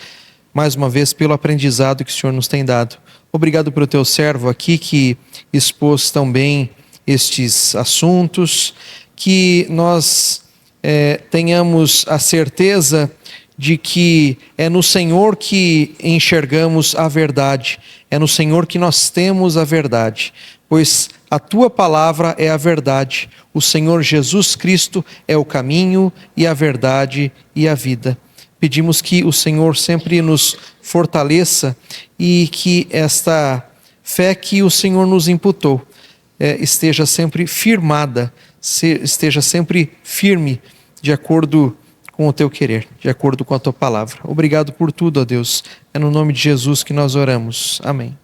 mais uma vez pelo aprendizado que o Senhor nos tem dado. Obrigado pelo teu servo aqui que expôs tão bem estes assuntos, que nós tenhamos a certeza de que é no Senhor que enxergamos a verdade, é no Senhor que nós temos a verdade, pois a tua palavra é a verdade, o Senhor Jesus Cristo é o caminho e a verdade e a vida. Pedimos que o Senhor sempre nos fortaleça e que esta fé que o Senhor nos imputou esteja sempre firmada, esteja sempre firme, de acordo com o teu querer, de acordo com a tua palavra. Obrigado por tudo, ó Deus. É no nome de Jesus que nós oramos. Amém.